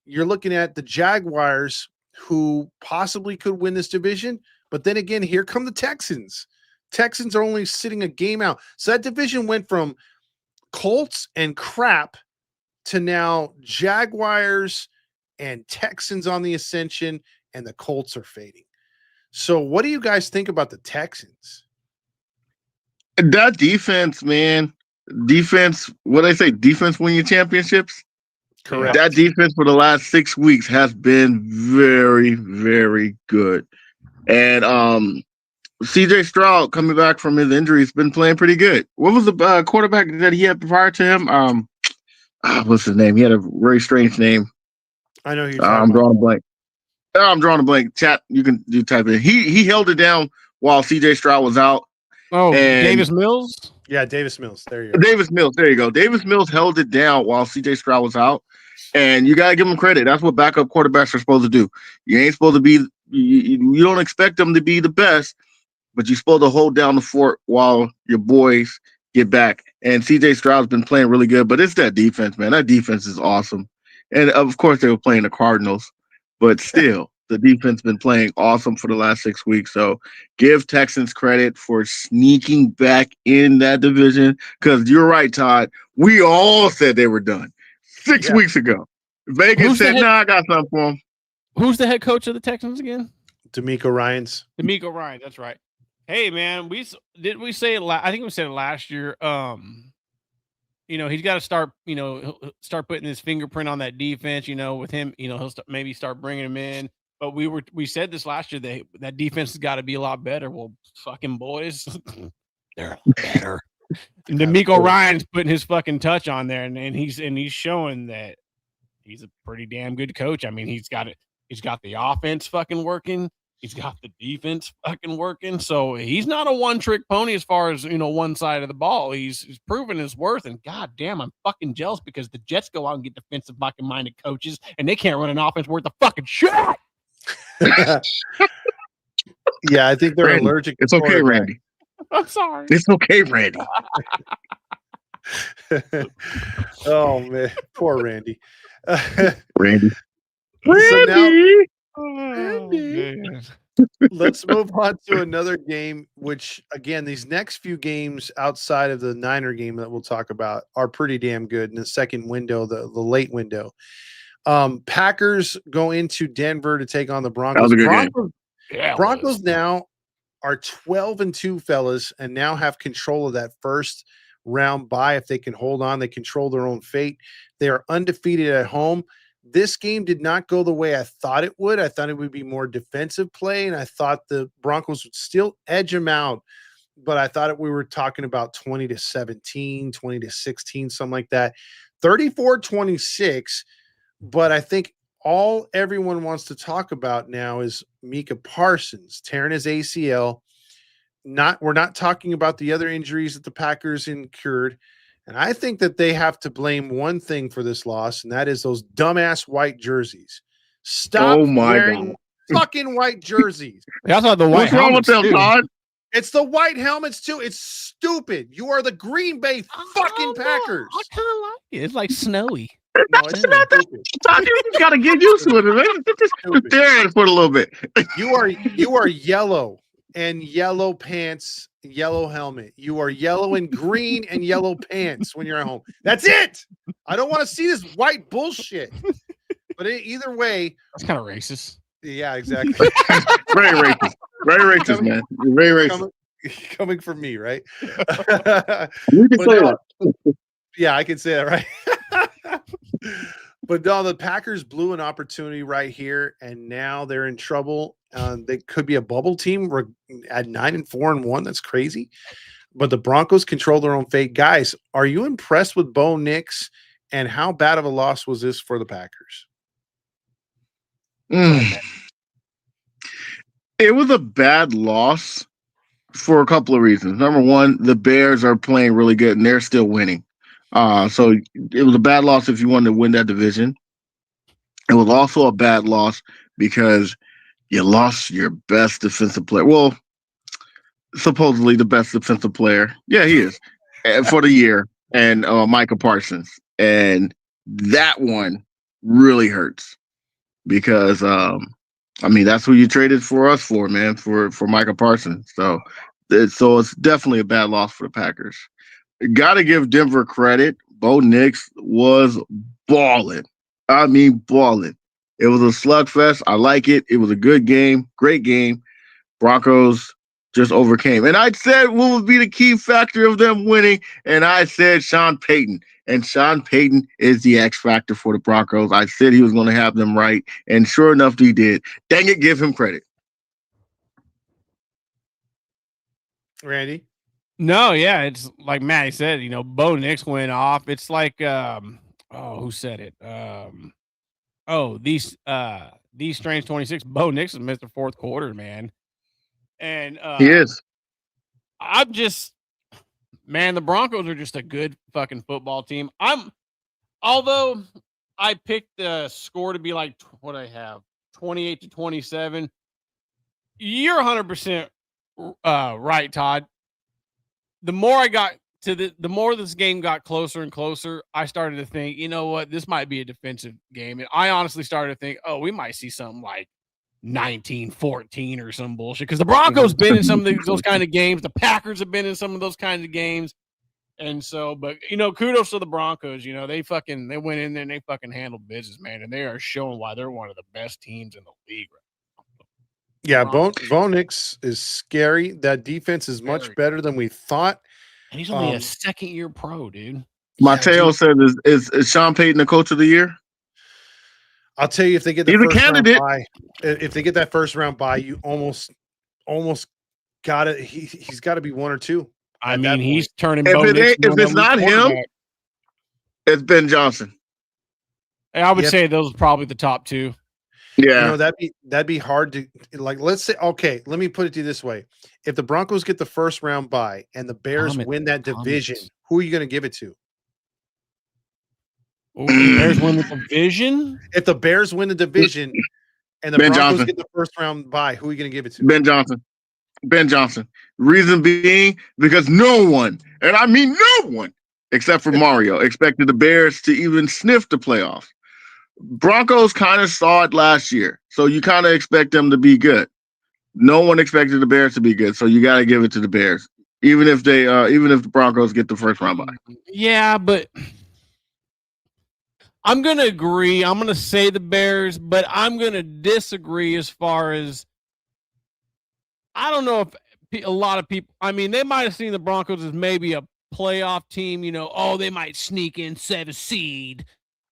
you're looking at the Jaguars, who possibly could win this division. But then again, here come the Texans. Texans are only sitting a game out. So that division went from Colts and crap to now Jaguars and Texans on the ascension, and the Colts are fading. So what do you guys think about the Texans? That defense, man. Defense, what I say, defense win your championships? Correct. That defense for the last 6 weeks has been very, very good. And CJ Stroud, coming back from his injury, has been playing pretty good. What was the quarterback that he had prior to him? What's his name? He had a very strange name. I know I'm drawing a blank. I'm drawing a blank. Chat, you type in. He held it down while CJ Stroud was out. Oh, Davis Mills? Yeah, Davis Mills. There you go. Davis Mills. There you go. Davis Mills held it down while CJ Stroud was out. And you got to give him credit. That's what backup quarterbacks are supposed to do. You ain't supposed to be – you don't expect them to be the best, but you're supposed to hold down the fort while your boys get back. And CJ Stroud's been playing really good, but it's that defense, man. That defense is awesome. And, of course, they were playing the Cardinals, but still – the defense been playing awesome for the last 6 weeks. So give Texans credit for sneaking back in that division, because you're right, Todd. We all said they were done 6 weeks ago. Vegas said, I got something for them. Who's the head coach of the Texans again? DeMeco Ryans. DeMeco Ryans, that's right. Hey, man, we say it I think we said it last year. He's got to start putting his fingerprint on that defense, with him, he'll maybe start bringing him in. But we said this last year, that defense has got to be a lot better. Well, fucking boys, they're better. And DeMeco Ryans putting his fucking touch on there, and he's showing that he's a pretty damn good coach. I mean, he's got it. He's got the offense fucking working. He's got the defense fucking working. So he's not a one-trick pony as far as, one side of the ball. He's proven his worth. And goddamn, I'm fucking jealous because the Jets go out and get defensive fucking minded coaches, and they can't run an offense worth of fucking shit. Yeah, I think they're Randy, allergic. It's okay, Randy. I'm sorry. It's okay, Randy. Oh man, poor Randy. Randy. So now, Randy. let's move on to another game, which again, these next few games outside of the Niner game that we'll talk about are pretty damn good in the second window, the late window. Packers go into Denver to take on the Broncos. That was a good game. Broncos now are 12-2, fellas, and now have control of that first round bye. If they can hold on, they control their own fate. They are undefeated at home. This game did not go the way I thought it would. I thought it would be more defensive play, and I thought the Broncos would still edge them out. But I thought we were talking about 20-17, 20-16, something like that. 34-26. But I think all everyone wants to talk about now is Micah Parsons tearing his ACL. We're not talking about the other injuries that the Packers incurred. And I think that they have to blame one thing for this loss, and that is those dumbass white jerseys. Stop wearing fucking white jerseys. They also have the white What's wrong with them, Todd? It's the white helmets too. It's stupid. You are the Green Bay fucking Packers. I kind of like it. It's like snowy. That's not that. Todd, you just gotta get used to it, man. Just stare at it for a little bit. You are yellow and yellow pants, yellow helmet. You are yellow and green and yellow pants when you're at home. That's it. I don't want to see this white bullshit. But either way, that's kind of racist. Yeah, exactly. Very racist. Very racist, man. Very racist. Coming from me, right? You can say that. Yeah, I can say that, right? But no, the Packers blew an opportunity right here, and now they're in trouble. They could be a bubble team at 9-4-1. That's crazy. But the Broncos control their own fate. Guys, are you impressed with Bo Nix, and how bad of a loss was this for the Packers? It was a bad loss for a couple of reasons. Number one, the Bears are playing really good, and they're still winning. So it was a bad loss if you wanted to win that division. It was also a bad loss because you lost your best defensive player. Well, supposedly the best defensive player. Yeah, he is for the year, and Micah Parsons. And that one really hurts because, that's who you traded for us for, man, for Micah Parsons. So it's definitely a bad loss for the Packers. Got to give Denver credit. Bo Nix was balling. I mean, balling. It was a slugfest. I like it. It was a good game, great game. Broncos just overcame. And I said what would be the key factor of them winning, and I said Sean Payton. And Sean Payton is the X factor for the Broncos. I said he was going to have them right, and sure enough, he did. Dang it, give him credit. Randy? No, yeah, it's like Matty said, Bo Nix went off. It's like, who said it? These Strange 26. Bo Nix has missed the fourth quarter, man. And he is. Man, the Broncos are just a good fucking football team. Although I picked the score to be like what I have, 28-27. You're 100% right, Todd. The more I got to the more this game got closer and closer, I started to think, you know what, this might be a defensive game. And I honestly started to think, we might see something like 19-14 or some bullshit. Because the Broncos been in some of those kind of games. The Packers have been in some of those kinds of games. And so, but kudos to the Broncos. They went in there and they fucking handled business, man. And they are showing why they're one of the best teams in the league right now. Yeah, Bo Nix is scary. That defense is much better than we thought. And he's only a second-year pro, dude. Mateo said, "Is Sean Payton the coach of the year?" I'll tell you, if they get the first round bye, if they get that first round bye, you almost got it. He's got to be one or two. I mean, he's turning. If it's not him, it's Ben Johnson. I would say those are probably the top two. Yeah, that'd be hard to like. Let's say, okay, let me put it to you this way: if the Broncos get the first round bye and the Bears win that division, who are you going to give it to? The Bears win the division. If the Bears win the division and the Broncos get the first round bye, who are you going to give it to? Ben Johnson. Ben Johnson. Reason being because no one, and I mean no one, except for Mario, expected the Bears to even sniff the playoffs. Broncos kind of saw it last year, so you kind of expect them to be good. No one expected the Bears to be good, so you got to give it to the Bears, even if the Broncos get the first round bye. Yeah, but I'm gonna agree. I'm gonna say the Bears, but I'm gonna disagree as far as I don't know if a lot of people. I mean, they might have seen the Broncos as maybe a playoff team. They might sneak in 7 seed.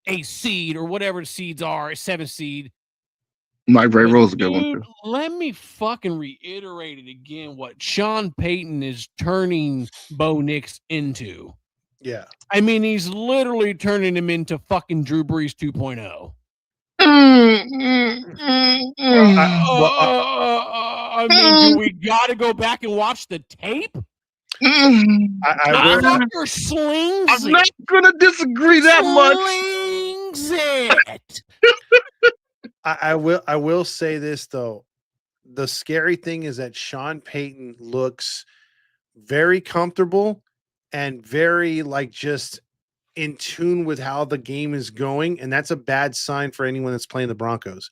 8 seed or whatever the seeds are, 7 seed. Mike Ray Rose a good one too. Let me fucking reiterate it again. What Sean Payton is turning Bo Nix into. Yeah, I mean, he's literally turning him into fucking Drew Brees 2.0. I mean, do we got to go back and watch the tape? Motherfucker slings I'm not gonna disagree that much. Slings it. I will say this though. The scary thing is that Sean Payton looks very comfortable and very like just in tune with how the game is going. And that's a bad sign for anyone that's playing the Broncos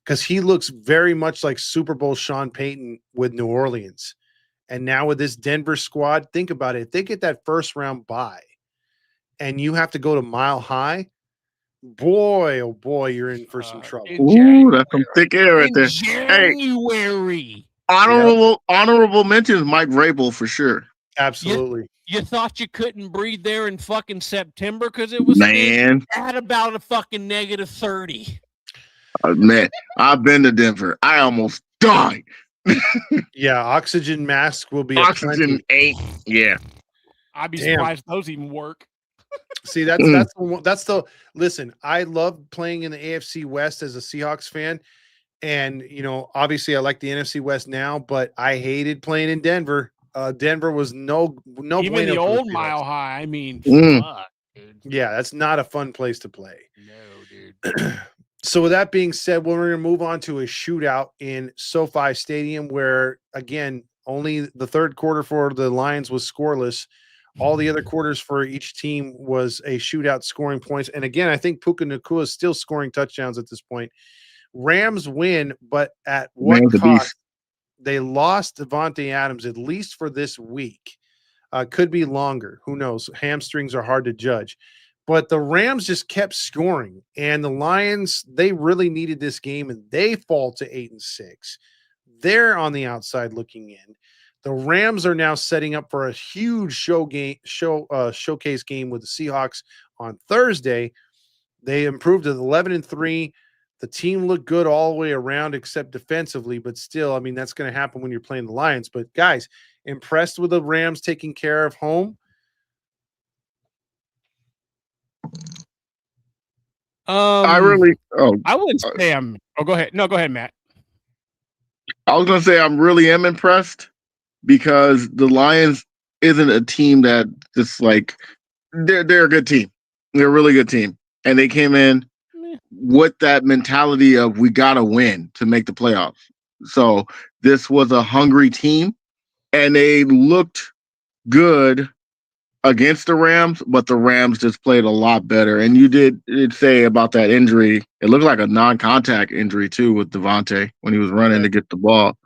because he looks very much like Super Bowl Sean Payton with New Orleans. And now with this Denver squad, think about it. If they get that first round bye and you have to go to Mile High, boy, oh boy, you're in for some trouble. Ooh, that's some thick air right there. January. Hey, honorable mentions Mike Vrabel for sure. Absolutely. You thought you couldn't breathe there in fucking September because it was at about a fucking -30. Man, I've been to Denver. I almost died. Yeah, oxygen mask will be oxygen 8. Yeah. I'd be surprised those even work. See, that's the listen. I love playing in the AFC West as a Seahawks fan, and obviously I like the NFC West now, but I hated playing in Denver. Denver was no even the old Mile High. I mean, fuck, dude. Yeah, that's not a fun place to play. No, dude. So with that being said, we're going to move on to a shootout in SoFi Stadium where, again, only the third quarter for the Lions was scoreless. All the other quarters for each team was a shootout scoring points. And again, I think Puka Nacua is still scoring touchdowns at this point. Rams win, but at what cost? They lost Devontae Adams, at least for this week. Could be longer. Who knows? Hamstrings are hard to judge. But the Rams just kept scoring, and the Lions, they really needed this game, and they fall to 8-6. They're on the outside looking in. The Rams are now setting up for a huge showcase game with the Seahawks on Thursday. They improved to 11-3. The team looked good all the way around except defensively, but still, I mean, that's going to happen when you're playing the Lions. But guys, impressed with the Rams taking care of home? I wouldn't say I'm. Oh, go ahead. No, go ahead, Matt. I was gonna say I'm really impressed because the Lions isn't a team that just like they're a good team. They're a really good team, and they came in with that mentality of we gotta win to make the playoffs. So this was a hungry team, and they looked good against the Rams, but the Rams just played a lot better. And you did say about that injury, it looked like a non-contact injury too with Devontae when he was running to get the ball.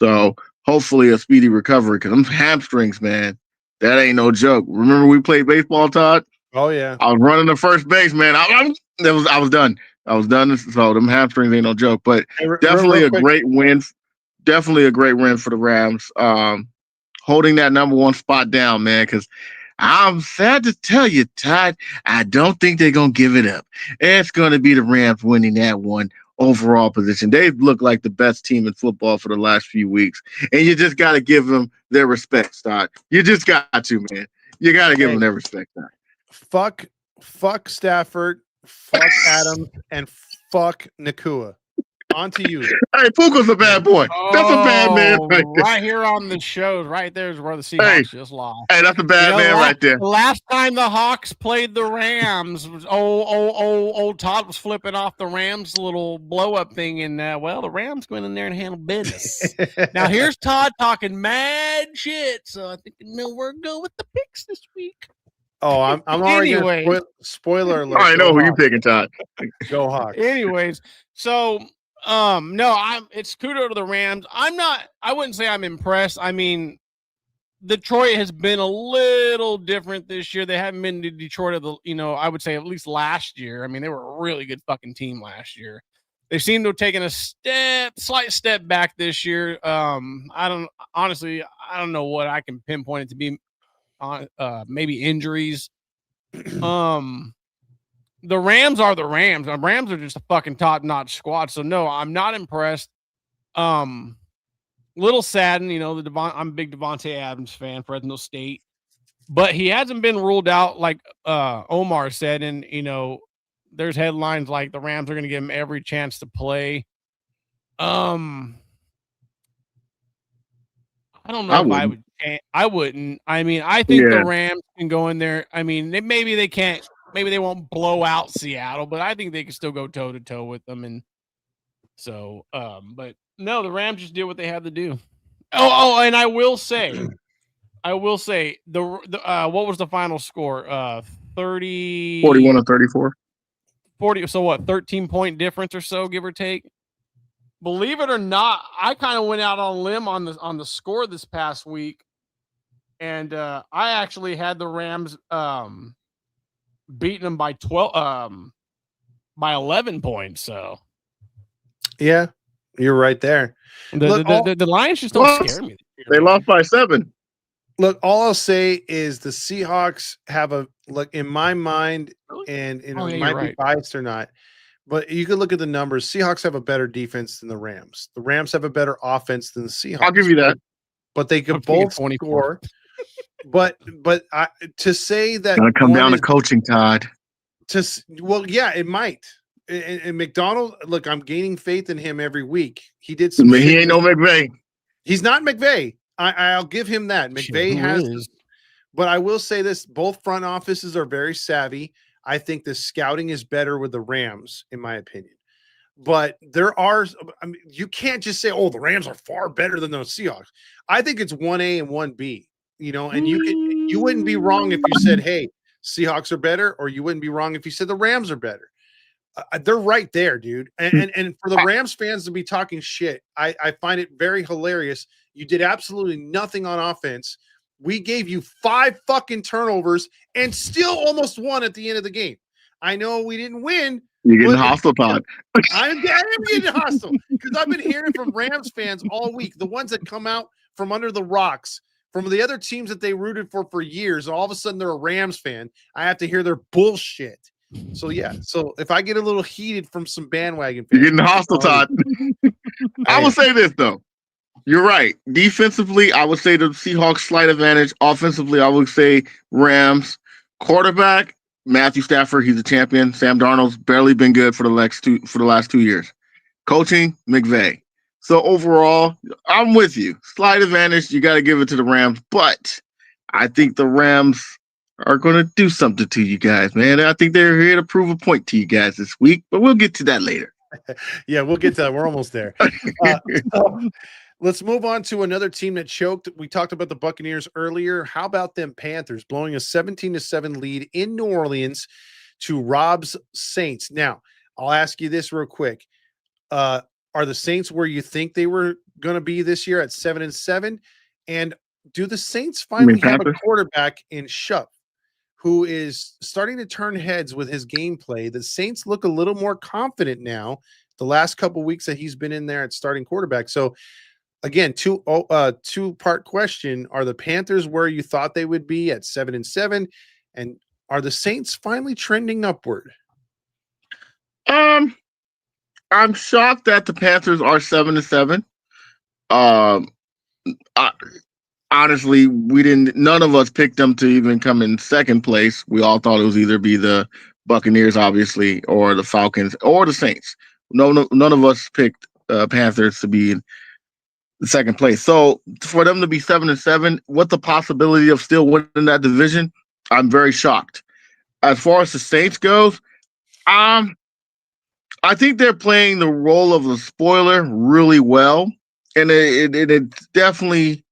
So hopefully a speedy recovery because them hamstrings, man, that ain't no joke. Remember we played baseball, Todd? Oh yeah. I was running to first base, man. I was done. I was done. So them hamstrings ain't no joke. But definitely a great win. Definitely a great win for the Rams. Holding that number one spot down, man, because I'm sad to tell you, Todd, I don't think they're going to give it up. It's going to be the Rams winning that one overall position. They've looked like the best team in football for the last few weeks. And you just got to give them their respect, Todd. You just got to, man. You got to give them their respect, Todd. Fuck Stafford, fuck Adams, and fuck Nacua. On to you. Hey, Puka's a bad boy. That's a bad man right here on the show. Right there is where the Seahawks just lost. Hey, that's a bad man right there. Last time the Hawks played the Rams, old Todd was flipping off the Rams little blow-up thing, and the Rams went in there and handled business. Now here's Todd talking mad shit, so I think we're going to go with the picks this week. Oh, I'm already going to spoiler alert. I know who you picking, Todd. Go Hawks. Anyways, so it's kudos to the Rams. I wouldn't say I'm impressed. I mean, Detroit has been a little different this year. They haven't been to Detroit I would say at least last year. I mean, they were a really good fucking team last year. They seem to have taken a slight step back this year. I don't know what I can pinpoint it to be. Maybe injuries. The Rams are the Rams. The Rams are just a fucking top-notch squad. So no, I'm not impressed. Little saddened, I'm a big Devontae Adams fan, Fresno State, but he hasn't been ruled out like Omar said. And there's headlines like the Rams are going to give him every chance to play. I don't know if I would. I wouldn't. I mean, I think the Rams can go in there. I mean, maybe they can't. Maybe they won't blow out Seattle, but I think they can still go toe to toe with them. And so, but no, the Rams just did what they had to do. Oh, and I will say, the what was the final score? 30 41 or 34. 40. So what? 13-point difference or so, give or take. Believe it or not, I kind of went out on a limb on the score this past week, and I actually had the Rams beating them by 11 points. So yeah, you're right there. The Lions just don't scare me. They lost by 7. Look, all I'll say is the Seahawks have in my mind, and it might be biased or not, but you can look at the numbers. Seahawks have a better defense than the Rams. The Rams have a better offense than the Seahawks. I'll give you that. But they could both score. But to say that gonna come down to coaching, Todd. Yeah, it might. And McDonald, look, I'm gaining faith in him every week. He did some. He ain't no McVay. He's not McVay. I'll give him that. McVay has, but I will say this: both front offices are very savvy. I think the scouting is better with the Rams, in my opinion. But you can't just say, "Oh, the Rams are far better than those Seahawks." I think it's 1A and 1B. And you wouldn't be wrong if you said, "Hey, Seahawks are better," or you wouldn't be wrong if you said the Rams are better. They're right there, dude. And for the Rams fans to be talking shit, I find it very hilarious. You did absolutely nothing on offense. We gave you 5 fucking turnovers and still almost won at the end of the game. I know we didn't win. You're getting hostile, Todd. I am getting hostile because I've been hearing from Rams fans all week, the ones that come out from under the rocks, from the other teams that they rooted for years, and all of a sudden they're a Rams fan. I have to hear their bullshit. So if I get a little heated from some bandwagon fans, you're getting hostile, Todd. I will say this though. You're right. Defensively, I would say the Seahawks slight advantage. Offensively, I would say Rams. Quarterback, Matthew Stafford, he's a champion. Sam Darnold's barely been good for the last 2 years. Coaching, McVay. So overall, I'm with you. Slight advantage, you got to give it to the Rams, but I think the Rams are going to do something to you guys, man. I think they're here to prove a point to you guys this week, but we'll get to that later. Yeah, we'll get to that. We're almost there. Let's move on to another team that choked. We talked about the Buccaneers earlier. How about them Panthers blowing a 17-7 lead in New Orleans to Rob's Saints? Now, I'll ask you this real quick. Are the Saints where you think they were going to be this year at 7-7? And do the Saints finally have a quarterback in Schupp who is starting to turn heads with his gameplay? The Saints look a little more confident now the last couple of weeks that he's been in there at starting quarterback. So, again, two-part question. Are the Panthers where you thought they would be at 7-7? And are the Saints finally trending upward? I'm shocked that the Panthers are 7-7. Honestly, none of us picked them to even come in second place. We all thought it was either be the Buccaneers, obviously, or the Falcons, or the Saints. None of us picked Panthers to be in second place. So for them to be 7-7, with the possibility of still winning that division, I'm very shocked. As far as the Saints goes, I think they're playing the role of a spoiler really well, and it's definitely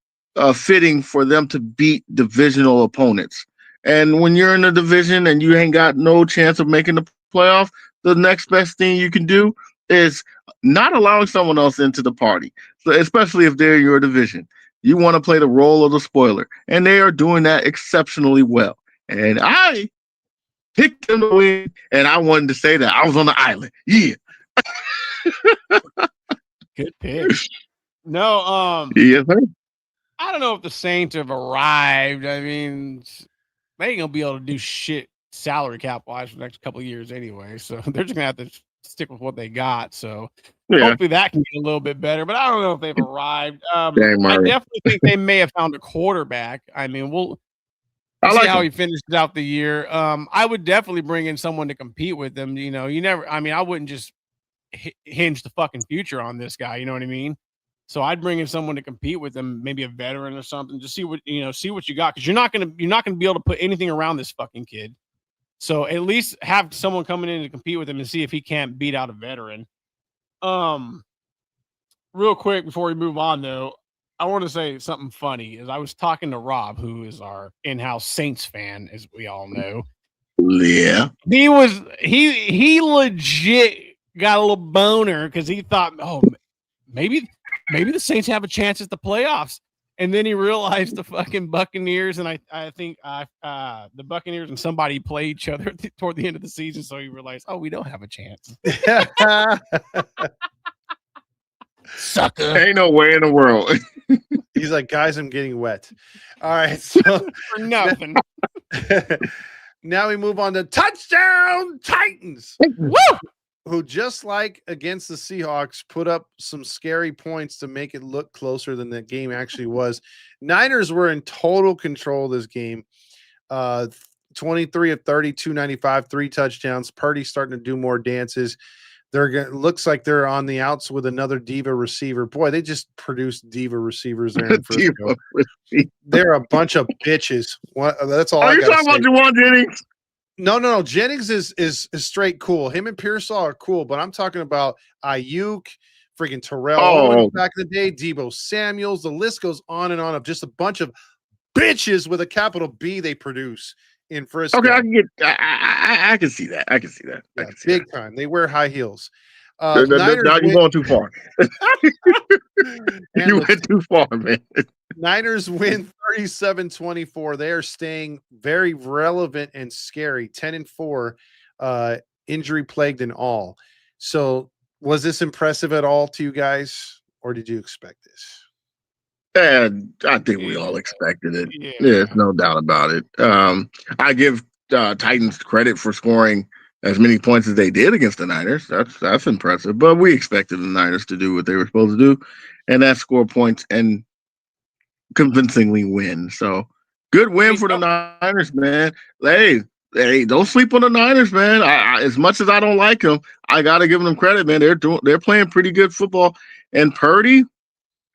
fitting for them to beat divisional opponents. And when you're in a division and you ain't got no chance of making the playoff, the next best thing you can do is not allowing someone else into the party. So especially if they're in your division, you want to play the role of the spoiler, and they are doing that exceptionally well. And I picked them to win, and I wanted to say that I was on the island. Yeah. Good pick. No, yes, sir. I don't know if the Saints have arrived. I mean, they ain't gonna be able to do shit salary cap wise for the next couple of years anyway. So they're just gonna have to stick with what they got. So hopefully that can get a little bit better. But I don't know if they've arrived. I definitely think they may have found a quarterback. I mean, we'll see how he finishes out the year. I would definitely bring in someone to compete with them. I wouldn't just hinge the fucking future on this guy. You know what I mean? So I'd bring in someone to compete with them, maybe a veteran or something, just see what you got, because you're not gonna be able to put anything around this fucking kid. So at least have someone coming in to compete with him and see if he can't beat out a veteran. Real quick before we move on, though, I want to say something funny. As I was talking to Rob, who is our in-house Saints fan, as we all know. Yeah, he legit got a little boner because he thought, oh, maybe the Saints have a chance at the playoffs. And then he realized the fucking Buccaneers, and I think the Buccaneers and somebody play each other toward the end of the season. So he realized, oh, we don't have a chance. Sucker. Ain't no way in the world. He's like, guys, I'm getting wet. All right. So for nothing. Now we move on to touchdown Titans. Woo! Who, just like against the Seahawks, put up some scary points to make it look closer than the game actually was. Niners were in total control of this game. 23 of 30, 295, 3 touchdowns. Purdy starting to do more dances. Looks like they're on the outs with another diva receiver. Boy, they just produced diva receivers there in Frisco. They're a bunch of bitches. That's all. Are you talking about Juwan Jennings? No. Jennings is straight cool. Him and Pearsall are cool, but I'm talking about Ayuk, freaking Terrell Owens back in the day, Deebo Samuels. The list goes on and on of just a bunch of bitches with a capital B they produce in Frisco. Okay, I can see that. I can see that. Yeah, big time. They wear high heels. Now you're going too far. You went too far, man. Niners win 37-24. They are staying very relevant and scary. 10-4, injury plagued and all. So, was this impressive at all to you guys, or did you expect this? And I think we all expected it. Yeah. There's no doubt about it. I give Titans credit for scoring as many points as they did against the Niners. That's impressive. But we expected the Niners to do what they were supposed to do, and that's score points and convincingly win. So good win for the Niners, man. Hey, don't sleep on the Niners, man. As much as I don't like them, I gotta give them credit, man. They're playing pretty good football, and Purdy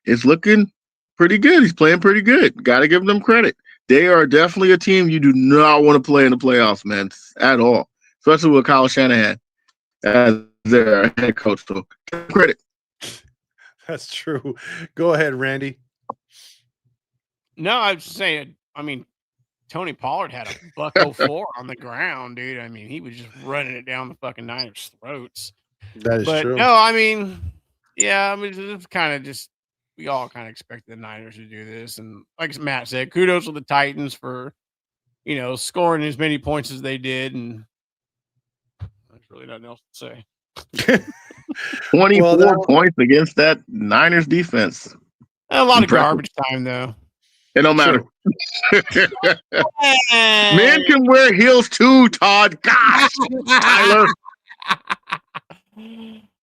is looking pretty good. He's playing pretty good. Got to give them credit. They are definitely a team you do not want to play in the playoffs, man, at all. Especially with Kyle Shanahan as their head coach. So credit. That's true. Go ahead, Randy. No, I was saying, I mean, Tony Pollard had a $104 on the ground, dude. I mean, he was just running it down the fucking Niners' throats. That is true. No, I mean, yeah, I mean, it's kind of just, we all kind of expected the Niners to do this. And like Matt said, kudos to the Titans for, scoring as many points as they did. And there's really nothing else to say. 24 points against that Niners defense. A lot of garbage time, though. It don't matter. Men can wear heels too, Todd. Gosh, Tyler.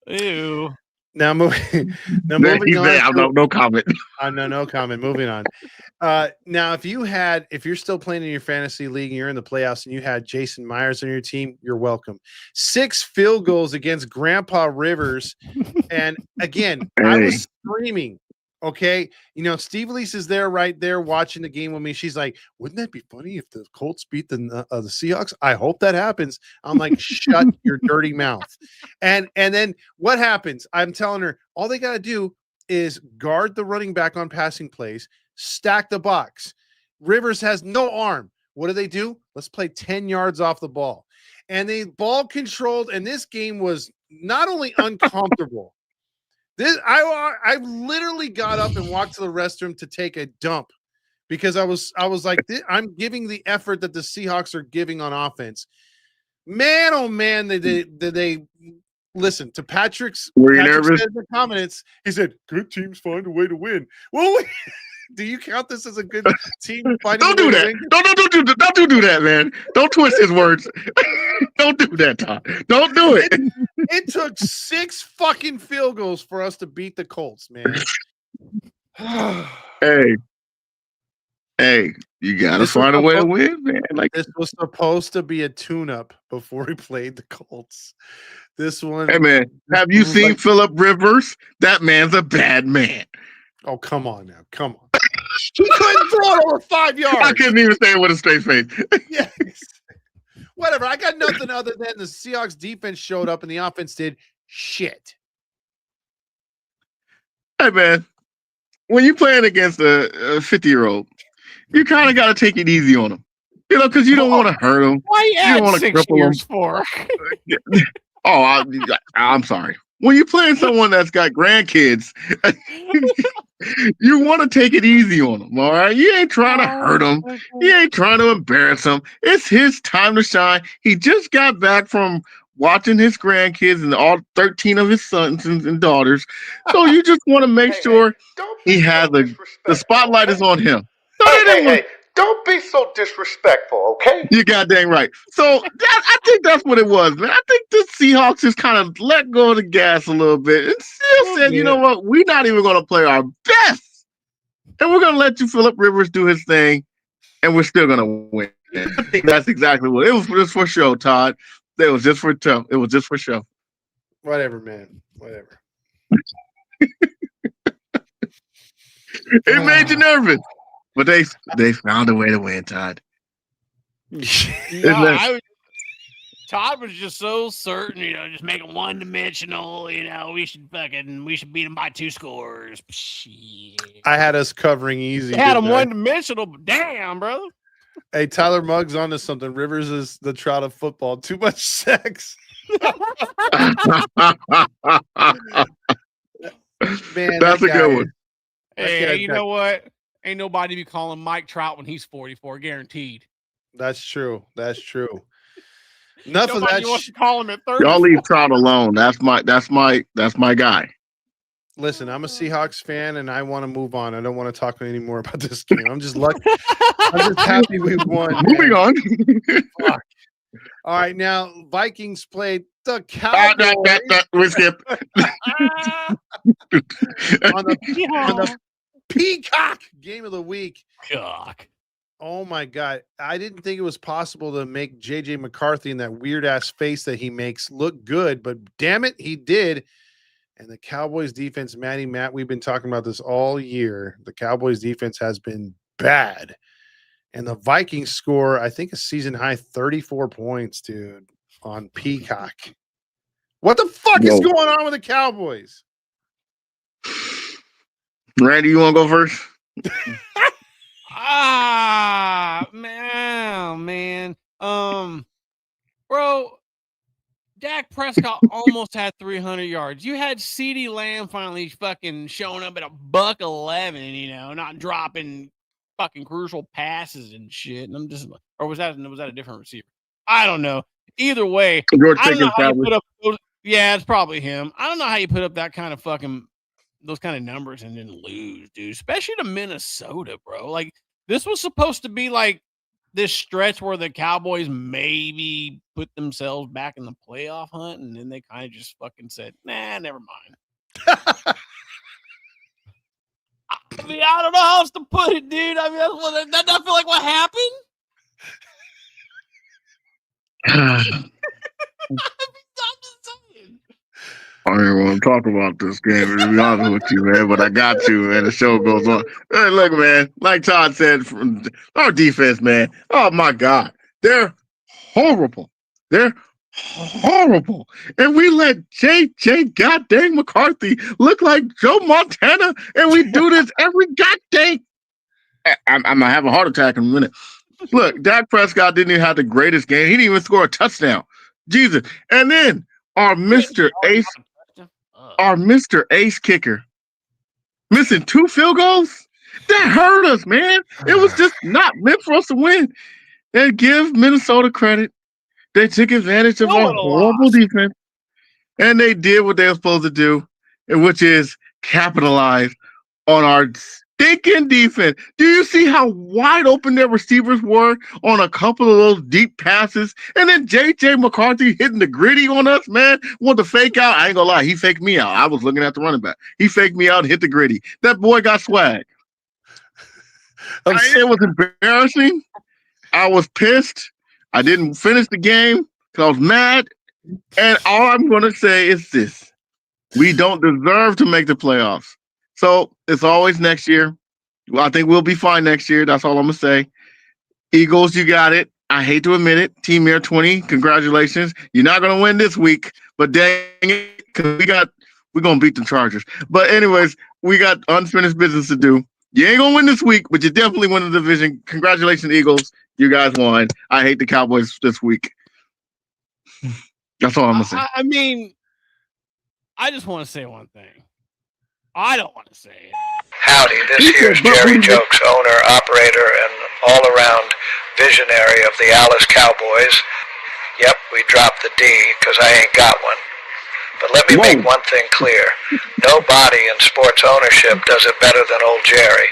Ew. Now moving on. No comment. No comment. Moving on. Now, if you're still playing in your fantasy league and you're in the playoffs and you had Jason Myers on your team, you're welcome. 6 field goals against Grandpa Rivers. And again, I was screaming. Okay. Steve Elise is right there watching the game with me. She's like, wouldn't that be funny if the Colts beat the Seahawks? I hope that happens. I'm like, shut your dirty mouth. And then what happens? I'm telling her all they got to do is guard the running back on passing plays, stack the box. Rivers has no arm. What do? Let's play 10 yards off the ball. And they ball controlled. And this game was not only uncomfortable. I literally got up and walked to the restroom to take a dump because I was like, I'm giving the effort that the Seahawks are giving on offense. Man, oh man, they listen to Patrick's. Were you nervous? In the comments, he said, "Good teams find a way to win." Well, do you count this as a good team? Don't do that. Don't do that, man. Don't twist his words. Don't do that, Todd. Don't do it. It took 6 fucking field goals for us to beat the Colts, man. Hey, You gotta find a way to win, man. Like this was supposed to be a tune-up before we played the Colts. This one. Hey man, have you seen Phillip Rivers? That man's a bad man. Oh, come on now. Come on. He couldn't throw it over 5 yards. I couldn't even say it with a straight face. Yes. Whatever. I got nothing other than the Seahawks defense showed up and the offense did shit. Hey man, when you're playing against a 50-year-old, you kind of got to take it easy on him. You know, because you don't want to hurt him. Why you don't want to 6 cripple years him. for? I'm sorry. When you're playing someone that's got grandkids, you want to take it easy on them, all right? You ain't trying to hurt him. You ain't trying to embarrass him. It's his time to shine. He just got back from watching his grandkids and all 13 of his sons and daughters. So you just want to make sure he has the spotlight is on him. Hey, don't be so disrespectful, okay? You goddamn right. So I think that's what it was, man. I think the Seahawks just kind of let go of the gas a little bit and still said, you know what? We're not even going to play our best. And we're going to let you Phillip Rivers do his thing, and we're still going to win. That's exactly what it was. Just for show, Todd. It was just for show. Whatever, man. Whatever. It made you nervous. But they found a way to win, Todd. Todd was just so certain, just make it one-dimensional. We should beat them by 2 scores. Shit. I had us covering easy. They had them one-dimensional, but damn, brother. Hey, Tyler Muggs onto something. Rivers is the Trout of football. Too much sex. Man, that's a good one. Hey, you know what? Ain't nobody be calling Mike Trout when he's 44, guaranteed. That's true. That's true. Enough of nobody that. Wants to call him at 30. Y'all leave Trout alone. That's my guy. Listen, I'm a Seahawks fan, and I want to move on. I don't want to talk anymore about this game. I'm just lucky. I'm just happy we won. Moving on. Fuck. All right, now Vikings played the Cowboys. We skip. on the Peacock game of the week. Yuck. Oh my God. I didn't think it was possible to make JJ McCarthy and that weird ass face that he makes look good, but damn it, he did. And the Cowboys defense, Matty Matt, we've been talking about this all year. The Cowboys defense has been bad. And the Vikings score, I think, a season high 34 points, dude, on Peacock. What the fuck is going on with the Cowboys? Randy, you want to go first? Man. Bro, Dak Prescott almost had 300 yards. You had CeeDee Lamb finally fucking showing up at $111, not dropping fucking crucial passes and shit. And I'm just, or was that a different receiver? I don't know. Either way, George I don't know how you probably. put up those, yeah, it's probably him. I don't know how you put up that kind of fucking those kind of numbers and then lose, dude. Especially to Minnesota, bro. Like, this was supposed to be like this stretch where the Cowboys maybe put themselves back in the playoff hunt, and then they kind of just fucking said, nah, never mind. I mean, I don't know how else to put it, dude. I mean, that doesn't feel like what happened. I'm just saying. I don't want to talk about this game, to be honest with you, man, but I got to, man. The show goes on. Hey, look, man, like Todd said, from our defense, man, oh, my God. They're horrible. They're horrible. And we let J.J. goddamn McCarthy look like Joe Montana, and we do this every goddamn. I'm going to have a heart attack in a minute. Look, Dak Prescott didn't even have the greatest game. He didn't even score a touchdown. Jesus. And then our Mr. Ace kicker missing 2 field goals. That hurt us, man. It was just not meant for us to win. And give Minnesota credit. They took advantage of our horrible defense, and they did what they were supposed to do, which is capitalize on our stinking defense. Do you see how wide open their receivers were on a couple of those deep passes? And then J.J. McCarthy hitting the gritty on us, man. Want to fake out? I ain't gonna lie, he faked me out. I was looking at the running back. He faked me out and hit the gritty. That boy got swag. It was embarrassing. I was pissed. I didn't finish the game because I was mad. And all I'm going to say is this. We don't deserve to make the playoffs. So it's always next year. Well, I think we'll be fine next year. That's all I'm going to say. Eagles, you got it. I hate to admit it. Team Air 20, congratulations. You're not going to win this week, but dang it, because we're going to beat the Chargers. But anyways, we got unfinished business to do. You ain't going to win this week, but you definitely win the division. Congratulations, Eagles. You guys won. I hate the Cowboys this week. That's all I'm going to say. I mean, I just want to say one thing. I don't want to say it. Howdy, this here's Jerry Jokes, owner, operator, and all-around visionary of the Alice Cowboys. Yep, we dropped the D because I ain't got one. But let me make one thing clear. Nobody in sports ownership does it better than old Jerry.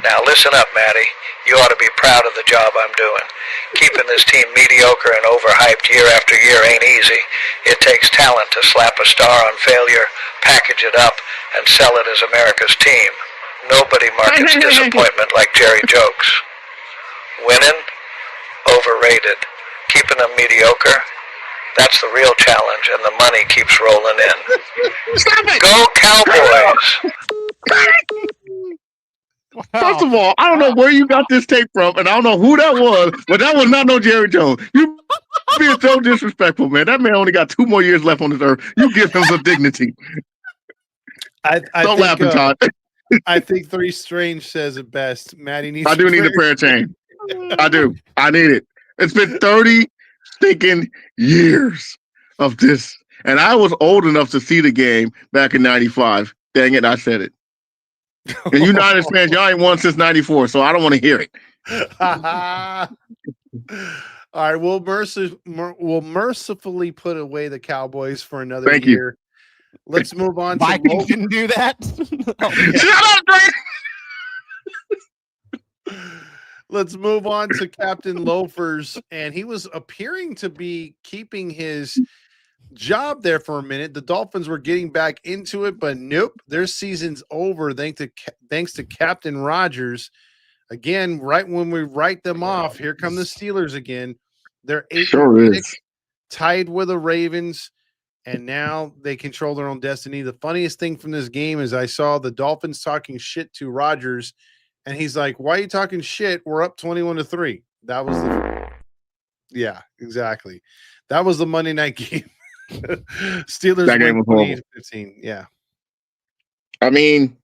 Now listen up, Matty. You ought to be proud of the job I'm doing. Keeping this team mediocre and overhyped year after year ain't easy. It takes talent to slap a star on failure, package it up, and sell it as America's team. Nobody markets disappointment like Jerry Jokes. Winning? Overrated. Keeping them mediocre? That's the real challenge, and the money keeps rolling in. Stop it! Go Cowboys! Wow. First of all, I don't know where you got this tape from, and I don't know who that was, but that was not no Jerry Jones. You being so disrespectful, man. That man only got 2 more years left on this earth. You give him some dignity. Don't laugh, Todd. I think Three Strange says it best. Matty needs. I do need a prayer chain. I do. I need it. It's been 30 stinking years of this, and I was old enough to see the game back in '95. Dang it, I said it. And United fans, y'all ain't won since '94, so I don't want to hear it. All right, we'll mercifully put away the Cowboys for another Thank year. Let's move on. Vikings didn't do that. Shut up, Drake! Let's move on to Captain Loafers, and he was appearing to be keeping his job there for a minute. The Dolphins were getting back into it, but nope, their season's over thanks to Captain Rogers. Again, right when we write them off, here come the Steelers again. They're 8-6, tied with the Ravens, and now they control their own destiny. The funniest thing from this game is I saw the Dolphins talking shit to Rogers, and he's like, "Why are you talking shit? We're up 21-3." That was yeah, exactly. That was the Monday night game. Steelers that game was horrible. 15. Yeah. I mean,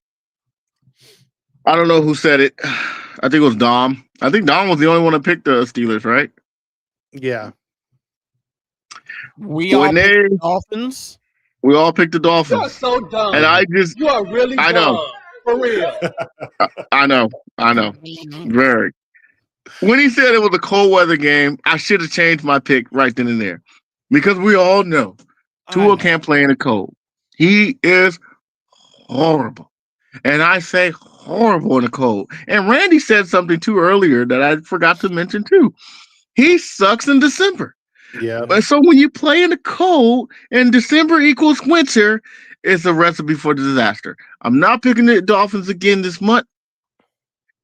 I don't know who said it. I think it was Dom. I think Dom was the only one that picked the Steelers, right? Yeah. We all picked the Dolphins. We all picked the Dolphins. You're so dumb. And you are really dumb. I know. For real. I know. Very. When he said it was a cold weather game, I should have changed my pick right then and there. Because we all know Tua can't play in the cold. He is horrible. And I say horrible in the cold. And Randy said something too earlier that I forgot to mention too. He sucks in December. Yeah. But so when you play in the cold and December equals winter, it's a recipe for disaster. I'm not picking the Dolphins again this month.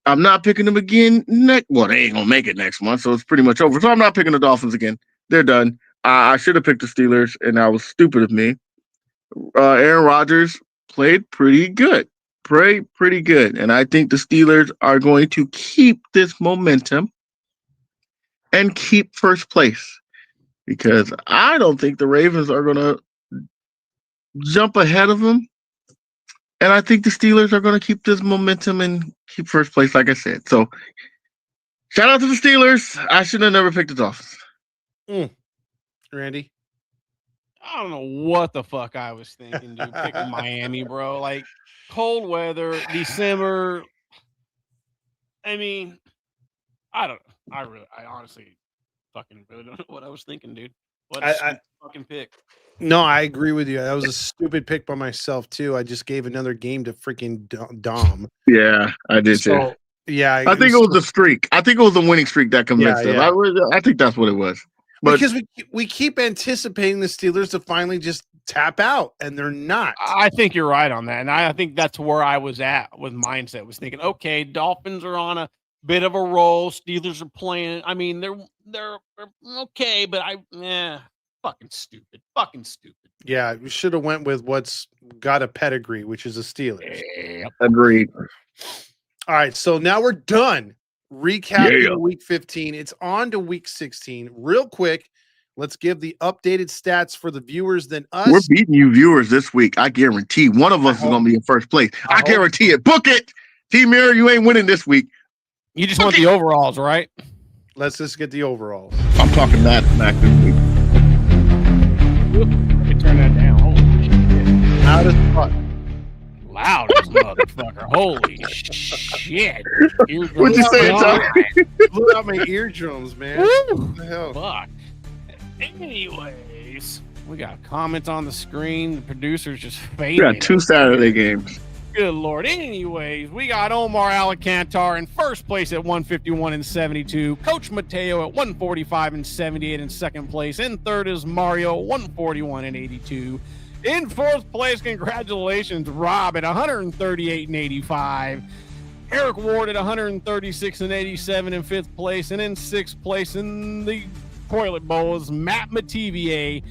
I'm not picking them again next. Well, they ain't gonna make it next month, so it's pretty much over. So I'm not picking the Dolphins again. They're done. I should have picked the Steelers, and that was stupid of me. Aaron Rodgers played pretty good. Pretty good. And I think the Steelers are going to keep this momentum and keep first place. Because I don't think the Ravens are going to jump ahead of them. And I think the Steelers are going to keep this momentum and keep first place, like I said. So, shout out to the Steelers. I should have never picked the Dolphins. Randy? I don't know what the fuck I was thinking, dude. Picking Miami, bro. Like, cold weather, December. I mean, I don't know. I honestly fucking really don't know what I was thinking, dude. What a fucking pick. No, I agree with you. That was a stupid pick by myself, too. I just gave another game to freaking Dom. Yeah, I did too. Yeah. I think it was a streak. I think it was a winning streak that convinced them. I think that's what it was. But because we keep anticipating the Steelers to finally just tap out, and they're not. I think you're right on that, and I think that's where I was at with mindset. Was thinking, okay, Dolphins are on a bit of a roll. Steelers are playing. I mean, they're okay, but fucking stupid. Yeah, we should have went with what's got a pedigree, which is a Steelers. Yep. Agreed. All right, so now we're done recapping week 15. It's on to week 16. Real quick, let's give the updated stats for the viewers than us. We're beating you viewers this week. I guarantee one of us is going to be in first place. I guarantee it. Book it. T-Mirror, you ain't winning this week. You just want the overalls, right? Let's just get the overalls. I'm talking Matt this week. Let me turn that down. Holy shit. Out of fuck. Loud as motherfucker. Holy shit. What'd you say, Tom? Blew out my eardrums, man. What the hell? Fuck. Anyways, we got comments on the screen. The producer's just fading. We got 2 Saturday games. Good Lord. Anyways, we got Omar Alacantar in first place at 151 and 72. Coach Mateo at 145 and 78 in second place. In third is Mario, 141 and 82. In fourth place, congratulations, Rob at 138 and 85. Eric Ward at 136 and 87 in fifth place. And in sixth place in the toilet bowl is Matt Mativier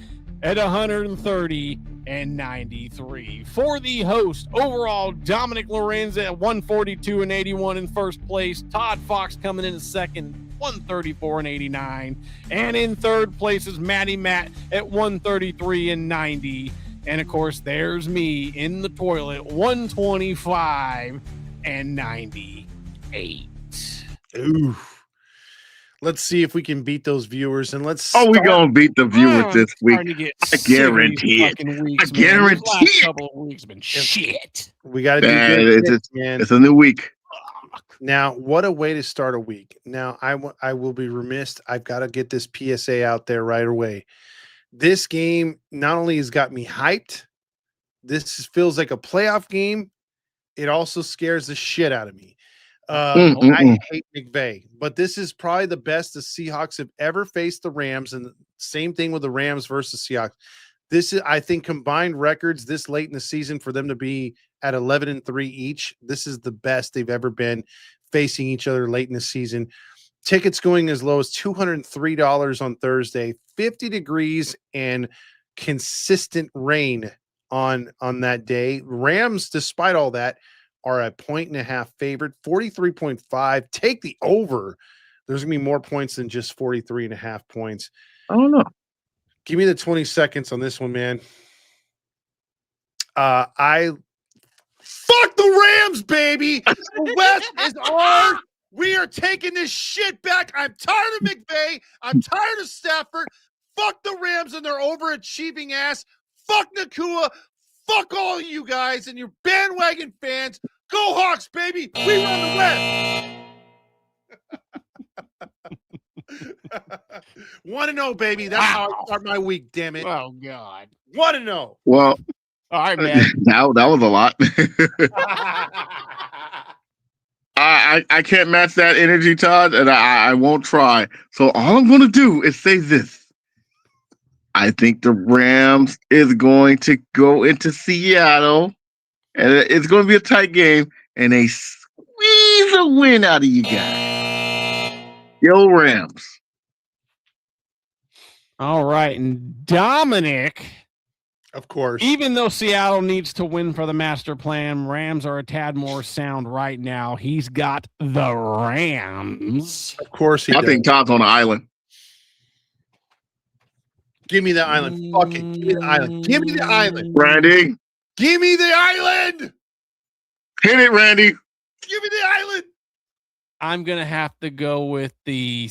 at 130 and 93. For the host, overall, Dominick Lorenz at 142 and 81 in first place. Todd Fox coming in second, 134 and 89. And in third place is Matty Matt at 133 and 90. And of course, there's me in the toilet, 125 and 98. Ooh. Let's see if we can beat those viewers, and let's. Oh, we're gonna beat the viewers this week. I guarantee it. Weeks, I guarantee it. Couple of weeks been shit. We got to do good, man. It's a new week. Now, what a way to start a week. Now, I will be remiss. I've got to get this PSA out there right away. This game not only has got me hyped, this feels like a playoff game. It also scares the shit out of me. I hate McVay, but this is probably the best the Seahawks have ever faced the Rams, and the same thing with the Rams versus Seahawks. This is, I think, combined records this late in the season for them to be at 11-3 each. This is the best they've ever been facing each other late in the season. Tickets going as low as $203 on Thursday, 50 degrees and consistent rain on that day. Rams, despite all that, are a 1.5 favorite, 43.5. Take the over. There's going to be more points than just 43.5 points. I don't know. Give me the 20 seconds on this one, man. I fuck the Rams, baby. The West is ours. We are taking this shit back. I'm tired of McVay. I'm tired of Stafford. Fuck the Rams and their overachieving ass. Fuck Nakua. Fuck all of you guys and your bandwagon fans. Go Hawks, baby. We run the West. 1-0, baby. That's how I start my week, damn it. Oh, God. 1-0. Well, all right, man. that was a lot. I can't match that energy, Todd, and I won't try. So all I'm going to do is say this. I think the Rams is going to go into Seattle, and it's going to be a tight game, and they squeeze a win out of you guys. Yo, Rams. All right, and Dominic. Of course. Even though Seattle needs to win for the master plan, Rams are a tad more sound right now. He's got the Rams. Of course he I does. think Todd's on the island. Give me the island. Fuck it. Give me the island. Give me the island. Randy. Give me the island. Hit it, Randy. Give me the island. I'm going to have to go with the...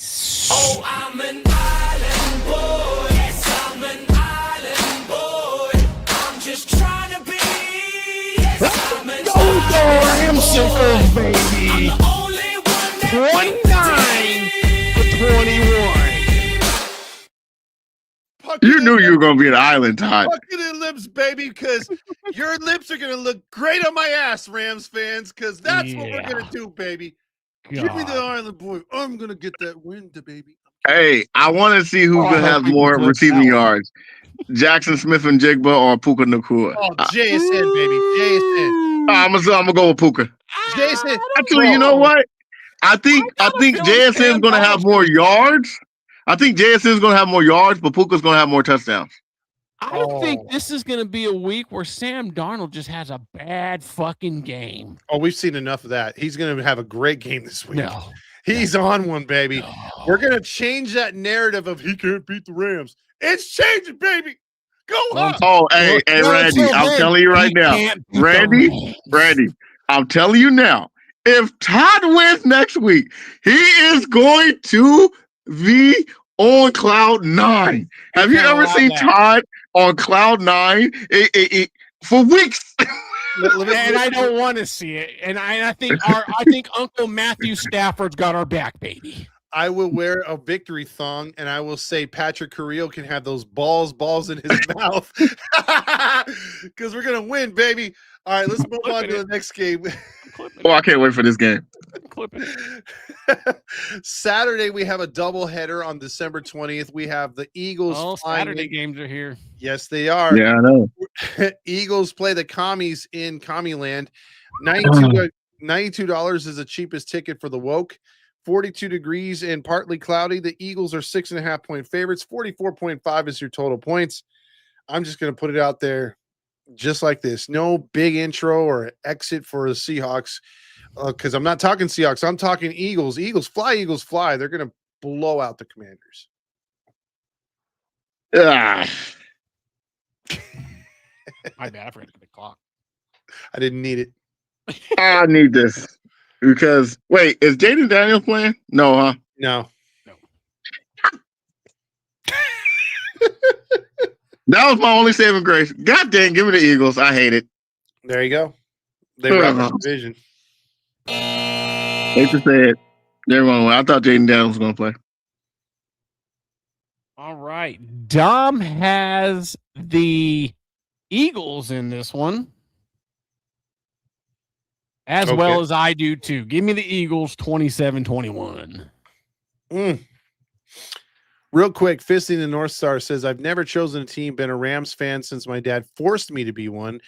Oh, I'm an island boy. Yes, I'm an island boy. I'm just trying to be. Yes, I'm an Rams circles, baby. I'm the only one 29-21. You knew you were going to be an island, Todd. Fuck the lips, baby, because your lips are going to look great on my ass, Rams fans, because that's what we're going to do, baby. God. Give me the island, boy. I'm going to get that win, baby. Hey, I want to see who's going to have more receiving yards. Jackson Smith and Jigba or Puka Nakua. Oh, JSN, baby. JSN. I'm gonna go with Puka. JSN. Actually, you know what? I think JSN is gonna have more yards. I think JSN is gonna have more yards, but Puka's gonna have more touchdowns. I think this is going to be a week where Sam Darnold just has a bad fucking game. Oh, we've seen enough of that. He's going to have a great game this week. No. He's on one, baby. No. We're going to change that narrative of he can't beat the Rams. It's changing, baby. Go on. Oh, hey, Randy, I'm telling you right now. Randy, I'm telling you now. If Todd wins next week, he is going to be on cloud 9. Have you ever seen Todd on cloud 9 for weeks? And I don't want to see it. And I think Uncle Matthew Stafford's got our back, baby. I will wear a victory thong, and I will say Patrick Carrillo can have those balls in his mouth because we're gonna win, baby. All right, let's move on to the next game. Oh, I can't wait for this game. Saturday, we have a doubleheader on December 20th. We have the Eagles. Oh, Saturday games are here. Yes, they are. Yeah, I know. Eagles play the Commies in Commieland. $92 is the cheapest ticket for the woke. 42 degrees and partly cloudy. The Eagles are 6.5 point favorites. 44.5 is your total points. I'm just going to put it out there just like this. No big intro or exit for the Seahawks because I'm not talking Seahawks. I'm talking Eagles. Eagles fly. They're going to blow out the Commanders. My bad. I forgot the clock. I didn't need it. I need this. Because, wait, is Jaden Daniels playing? No, huh? No. That was my only saving grace. God dang, give me the Eagles. I hate it. There you go. They wrap up the division. Hate to say it. I thought Jaden Daniels was going to play. All right. Dom has the Eagles in this one. As well as I do, too. Give me the Eagles 27-21. Real quick, Fisting the North Star says, I've never chosen a team, been a Rams fan since my dad forced me to be one.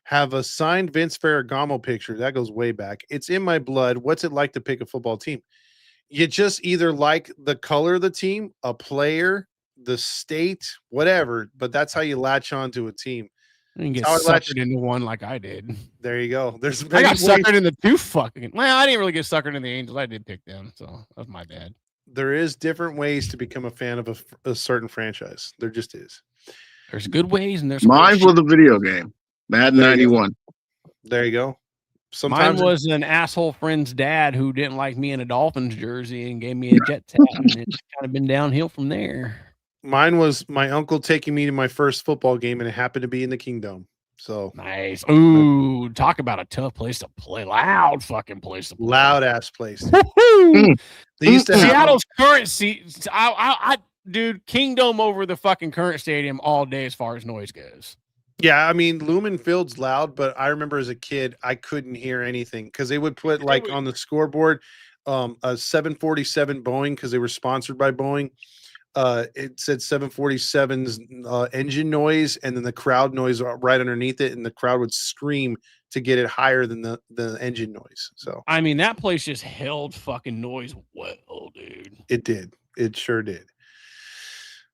Have a signed Vince Ferragamo picture. That goes way back. It's in my blood. What's it like to pick a football team? You just either like the color of the team, a player, the state, whatever, but that's how you latch on to a team. You can get suckered into one like I did. There you go. I got suckered into two fucking. Well, I didn't really get suckered into the Angels. I did pick them, so that was my bad. There is different ways to become a fan of a certain franchise. There just is. There's good ways, and there's mine was a video game. Madden 91. There you go. Sometimes mine was an asshole friend's dad who didn't like me in a Dolphins jersey and gave me a Jets hat, and it's kind of been downhill from there. Mine was my uncle taking me to my first football game, and it happened to be in the Kingdom. So nice. Ooh, talk about a tough place to play. Loud fucking place to play. Loud ass place. They used to Seattle's current seat. Dude, Kingdom over the fucking current stadium all day as far as noise goes. Yeah, I mean, Lumen Field's loud, but I remember as a kid, I couldn't hear anything because they would put like on the scoreboard a 747 Boeing because they were sponsored by Boeing. It said 747's engine noise, and then the crowd noise right underneath it, and the crowd would scream to get it higher than the engine noise. So I mean, that place just held fucking noise well, dude. It did. It sure did.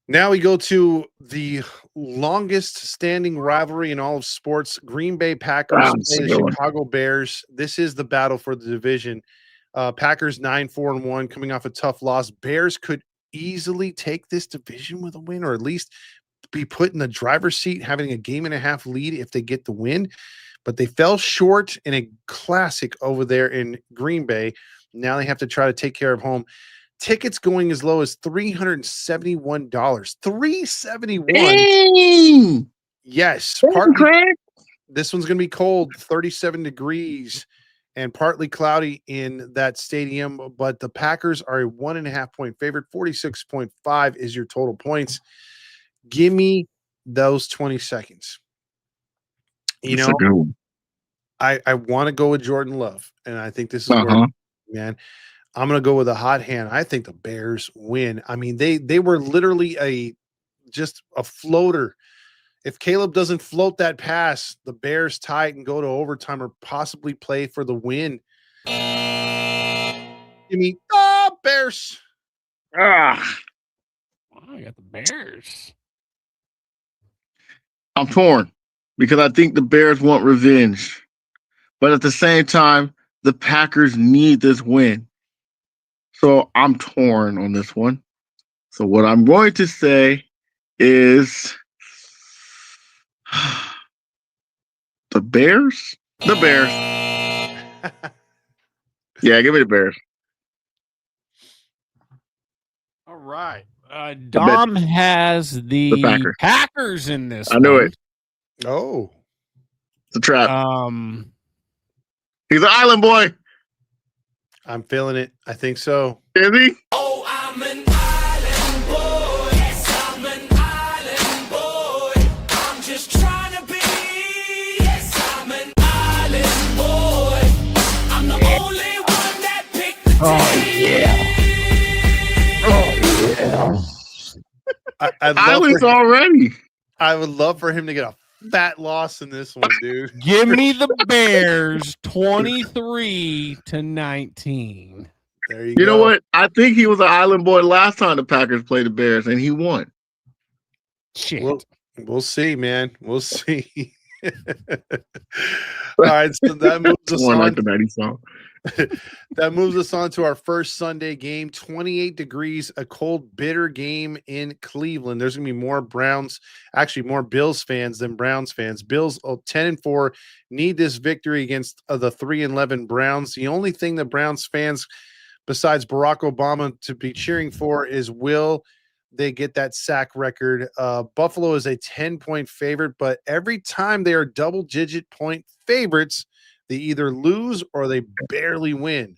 Now we go to the longest standing rivalry in all of sports. Green Bay Packers play the Chicago Bears. This is the battle for the division. Packers 9-4-1 coming off a tough loss. Bears could easily take this division with a win, or at least be put in the driver's seat, having a 1.5 lead if they get the win. But they fell short in a classic over there in Green Bay. Now they have to try to take care of home. Tickets going as low as $371. $371. Yes. This one's going to be cold, 37 degrees and partly cloudy in that stadium. But the Packers are a 1.5 point favorite. 46.5 is your total points. Give me those 20 seconds. You know, I want to go with Jordan Love, and I think this is where, man. I'm going to go with a hot hand. I think the Bears win. I mean, they were literally just a floater If Caleb doesn't float that pass, the Bears tie it and go to overtime or possibly play for the win. Give me Bears. Ah, I got the Bears. I'm torn because I think the Bears want revenge. But at the same time, the Packers need this win. So I'm torn on this one. So what I'm going to say is the Bears? The Bears. Yeah, give me the Bears. All right. Dom has the Packers in this. I knew it. Oh. It's a trap. He's an island boy. I'm feeling it. I think so. Is he? Oh, I'm an island boy. Yes, I'm an island boy. I'm just trying to be. Yes, I'm an island boy. I'm the only one that picked the Islands already. I would love for him to get a fat loss in this one, dude. Give me the Bears 23-19. There you go. You know what? I think he was an island boy last time the Packers played the Bears, and he won. Shit. We'll see, man. We'll see. All right, so that moves us on. Like the 90s song. That moves us on to our first Sunday game. 28 degrees, a cold, bitter game in Cleveland. There's going to be more Browns, actually more Bills fans than Browns fans. Bills 10-4 need this victory against the 3-11 Browns. The only thing the Browns fans, besides Barack Obama, to be cheering for is will they get that sack record. Buffalo is a 10-point favorite, but every time they are double-digit point favorites, they either lose or they barely win.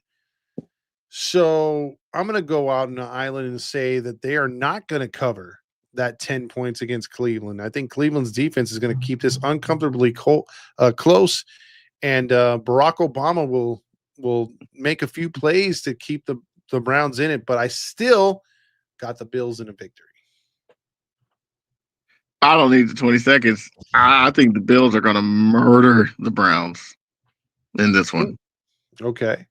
So I'm going to go out on the island and say that they are not going to cover that 10 points against Cleveland. I think Cleveland's defense is going to keep this uncomfortably close, and Barack Obama will make a few plays to keep the Browns in it, but I still got the Bills in a victory. I don't need the 20 seconds. I think the Bills are going to murder the Browns in this one. Okay.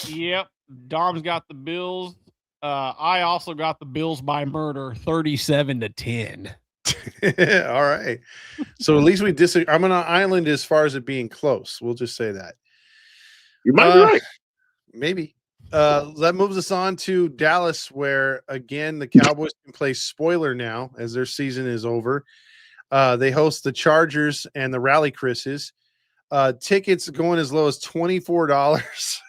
Yep. Dom's got the Bills. I also got the Bills by murder, 37-10. All right. So at least we disagree. I'm on an island as far as it being close. We'll just say that. You might be right. Maybe. That moves us on to Dallas, where again the Cowboys can play spoiler now as their season is over. They host the Chargers and the Rally Chris's. Tickets going as low as $24.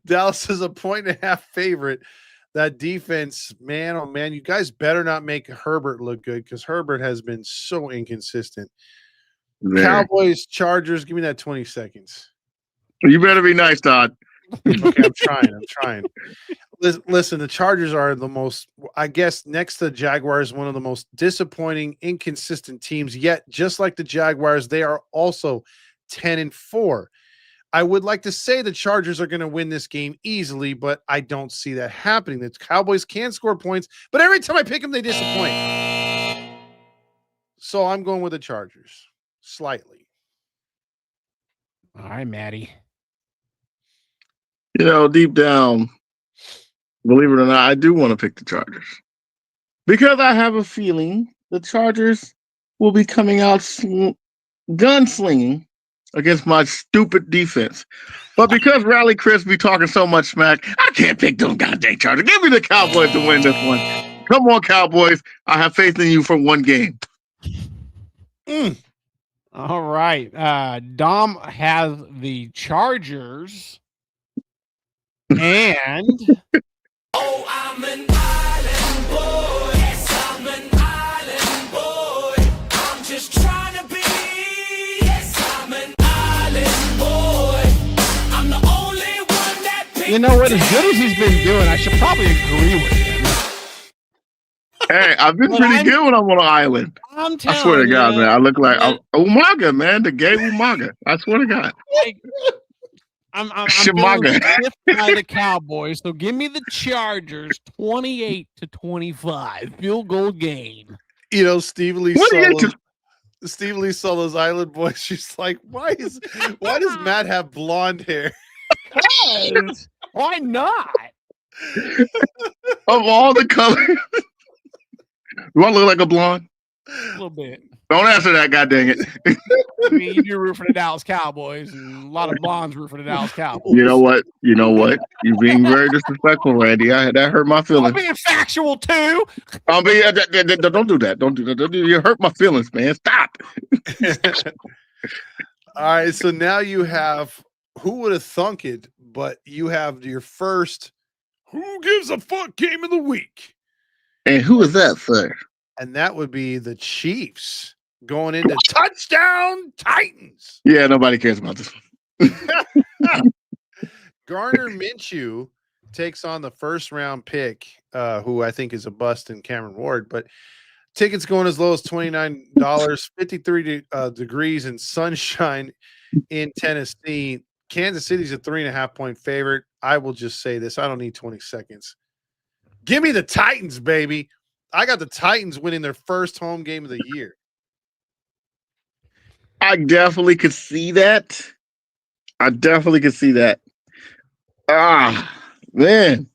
Dallas is a 1.5 favorite. That defense, man, oh man, you guys better not make Herbert look good because Herbert has been so inconsistent. There. Cowboys, Chargers, give me that 20 seconds. You better be nice, Todd. Okay, I'm trying. Listen, the Chargers are the most, I guess, next to the Jaguars, one of the most disappointing, inconsistent teams. Yet, just like the Jaguars, they are also 10-4. I would like to say the Chargers are going to win this game easily, but I don't see that happening. The Cowboys can score points, but every time I pick them, they disappoint. So I'm going with the Chargers, slightly. All right, Matty. You know, deep down, believe it or not, I do want to pick the Chargers. Because I have a feeling the Chargers will be coming out gunslinging against my stupid defense. But because Rally Chris be talking so much smack, I can't pick those goddamn Chargers. Give me the Cowboys to win this one. Come on, Cowboys. I have faith in you for one game. All right. Dom has the Chargers. And Oh, I'm an island boy. Yes, I'm an island boy. I'm just trying to be. Yes, I'm an island boy. I'm the only one that picked. you know what? As good as he's been doing, I should probably agree with him. Hey, I've been Well, pretty good when I'm on an island. I'm I telling swear to God, you, man. I look like Umaga, man. The gay Umaga. I swear to God. I'm Shimaga. feeling stiffed by the Cowboys, so give me the Chargers 28-25 field goal game. You know, Steve Lee What are you Solo's Steve Lee Solo's Island Boy. She's like, why does Matt have blonde hair? Because why not? Of all the colors, do I look like a blonde? A little bit. Don't answer that, god dang it. I mean, you do root for the Dallas Cowboys, and a lot of blondes root for the Dallas Cowboys. You know what? You're being very disrespectful, Randy. That hurt my I'm feelings. being factual too. Don't do that. Don't do that. You hurt my feelings, man. Stop. All right, so now you have who would have thunk it, but you have your first who gives a fuck game of the week. And who is that, sir? And that would be the Chiefs going into touchdown Titans. Yeah, nobody cares about this one. Garner Minshew takes on the first round pick, who I think is a bust in Cameron Ward, but tickets going as low as $29, 53 degrees and sunshine in Tennessee. Kansas City's a 3.5-point favorite. I will just say this. I don't need 20 seconds. Give me the Titans, baby. I got the Titans winning their first home game of the year. I definitely could see that. Ah, man.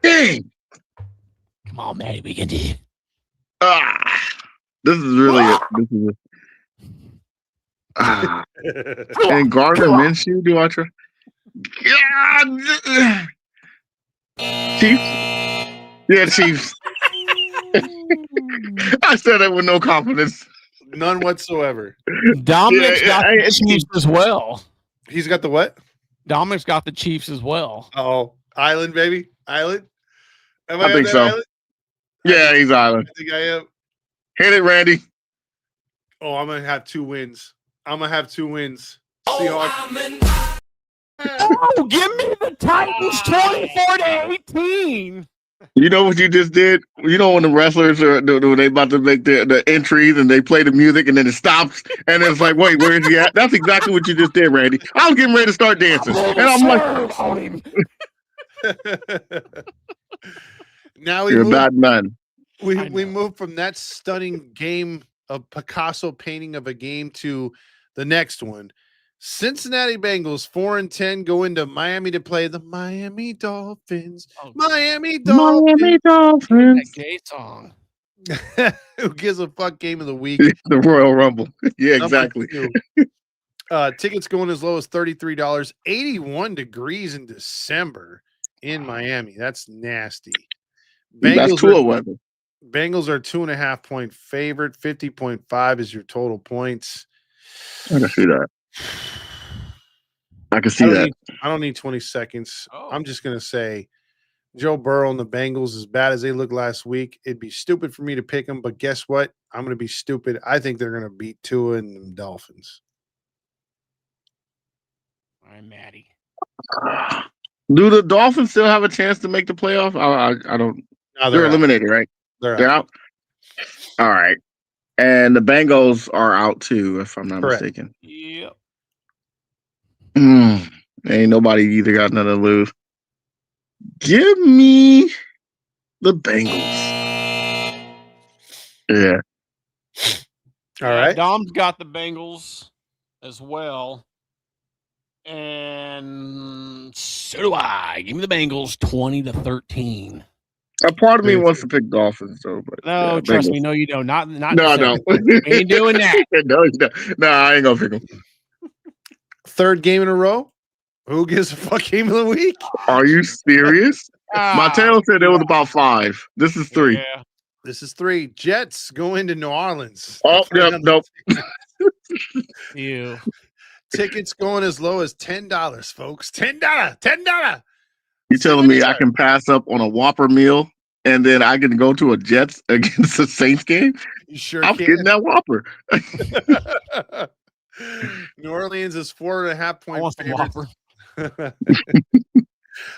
Dang. Come on, Matty, we can do it. This is really and Gardner Minshew, do I try? Yeah. Chiefs? Yeah, Chiefs. I said that with no confidence. None whatsoever. Dominick's got the Chiefs as well. He's got the what? Dominick's got the Chiefs as well. Oh, Island, baby. Island? I think so. Island? Yeah, he's Island. I think I am. Hit it, Randy. Oh, I'm going to have 2 wins. Seahawks. Oh, give me the Titans 24-18. You know what you just did? You know when the wrestlers are when they about to make the entries and they play the music and then it stops and it's like, wait, where is he at? That's exactly what you just did, Randy. I was getting ready to start dancing. And I'm like, now you're about none. We move from that stunning game of Picasso painting of a game to the next one. Cincinnati Bengals 4-10 go into Miami to play the Miami Dolphins. Miami Dolphins. That gay song. Who gives a fuck game of the week? The Royal Rumble. Yeah, exactly. Tickets going as low as $33. 81 degrees in December in Miami. That's nasty. That's cool weather. Bengals are 2.5-point favorite. 50.5 is your total points. I can see that. I can see that. I don't need 20 seconds. Oh. I'm just going to say Joe Burrow and the Bengals, as bad as they looked last week, it'd be stupid for me to pick them. But guess what? I'm going to be stupid. I think they're going to beat Tua and the Dolphins. All right, Matty. Do the Dolphins still have a chance to make the playoff? I don't. No, they're eliminated, right? They're out. All right. And the Bengals are out too, if I'm not mistaken. Yep. Ain't nobody either got nothing to lose. Give me the Bengals. Yeah. All right. Dom's got the Bengals as well. And so do I. Give me the Bengals 20-13. A part of me wants to pick Dolphins, though. But no, trust me. No, you don't. Not no, I don't. Ain't doing that. No, I ain't gonna pick them. Third game in a row. Who gives a fuck game of the week? Are you serious? Mateo said it was about 5. This is 3. Yeah. This is 3. Jets go into New Orleans. Oh, yep, nope. Ew. Tickets going as low as $10, folks. $10. You telling me I can pass up on a Whopper meal and then I can go to a Jets against a Saints game? You sure I'm can. getting that Whopper. New Orleans is 4.5-point Whopper.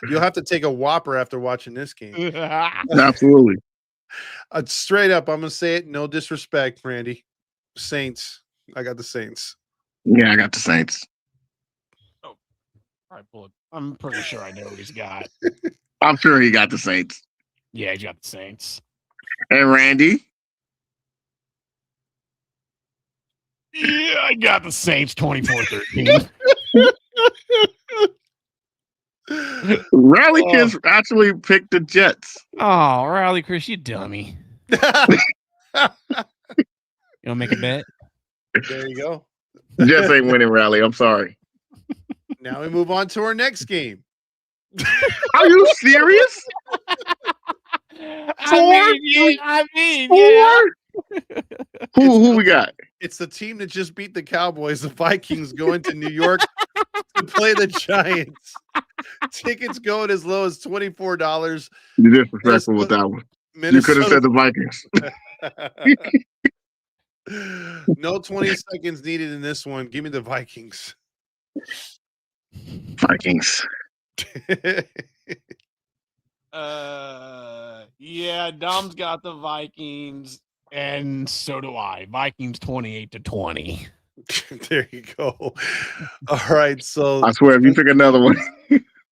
You'll have to take a Whopper after watching this game. Absolutely. Straight up, I'm going to say it. No disrespect, Randy. Saints. I got the Saints. Yeah, I got the Saints. All right, Bullet. I'm pretty sure I know what he's got. I'm sure he got the Saints. Yeah, he's got the Saints. And Randy? I got the Saints 24-13. Rally Kids actually picked the Jets. Oh, Riley Chris, you dummy. You want to make a bet? There you go. Jets ain't winning Rally. I'm sorry. Now we move on to our next game. Are you serious? I mean, yeah. Who we got? It's the team that just beat the Cowboys, the Vikings, going to New York to play the Giants. Tickets going as low as $24. You're disrespectful with that one. You could have said the Vikings. No 20 seconds needed in this one. Give me the Vikings. Vikings. Yeah, Dom's got the Vikings, and so do I. Vikings 28-20. There you go. All right, so I swear, if you pick another one.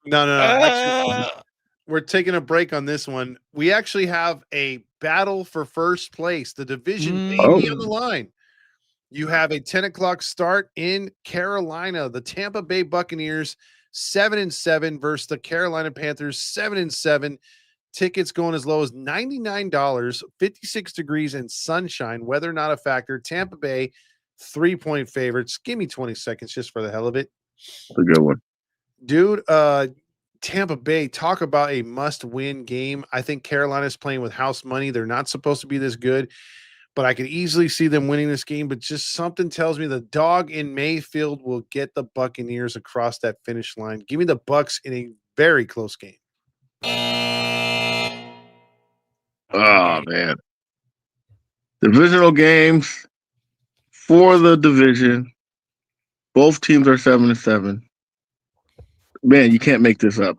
no. Actually, we're taking a break on this one. We actually have a battle for first place. The division baby on the line. You have a 10 o'clock start in Carolina. The Tampa Bay Buccaneers 7-7 versus the Carolina Panthers 7-7. Tickets going as low as $99, 56 degrees and sunshine. Weather not a factor. Tampa Bay 3-point favorites. Give me 20 seconds just for the hell of it. That's a good one. Dude, Tampa Bay, talk about a must-win game. I think Carolina's playing with house money. They're not supposed to be this good, but I could easily see them winning this game. But just something tells me the dog in Mayfield will get the Buccaneers across that finish line. Give me the Bucs in a very close game. Oh, man. Divisional games for the division. Both teams are 7-7. Man, you can't make this up.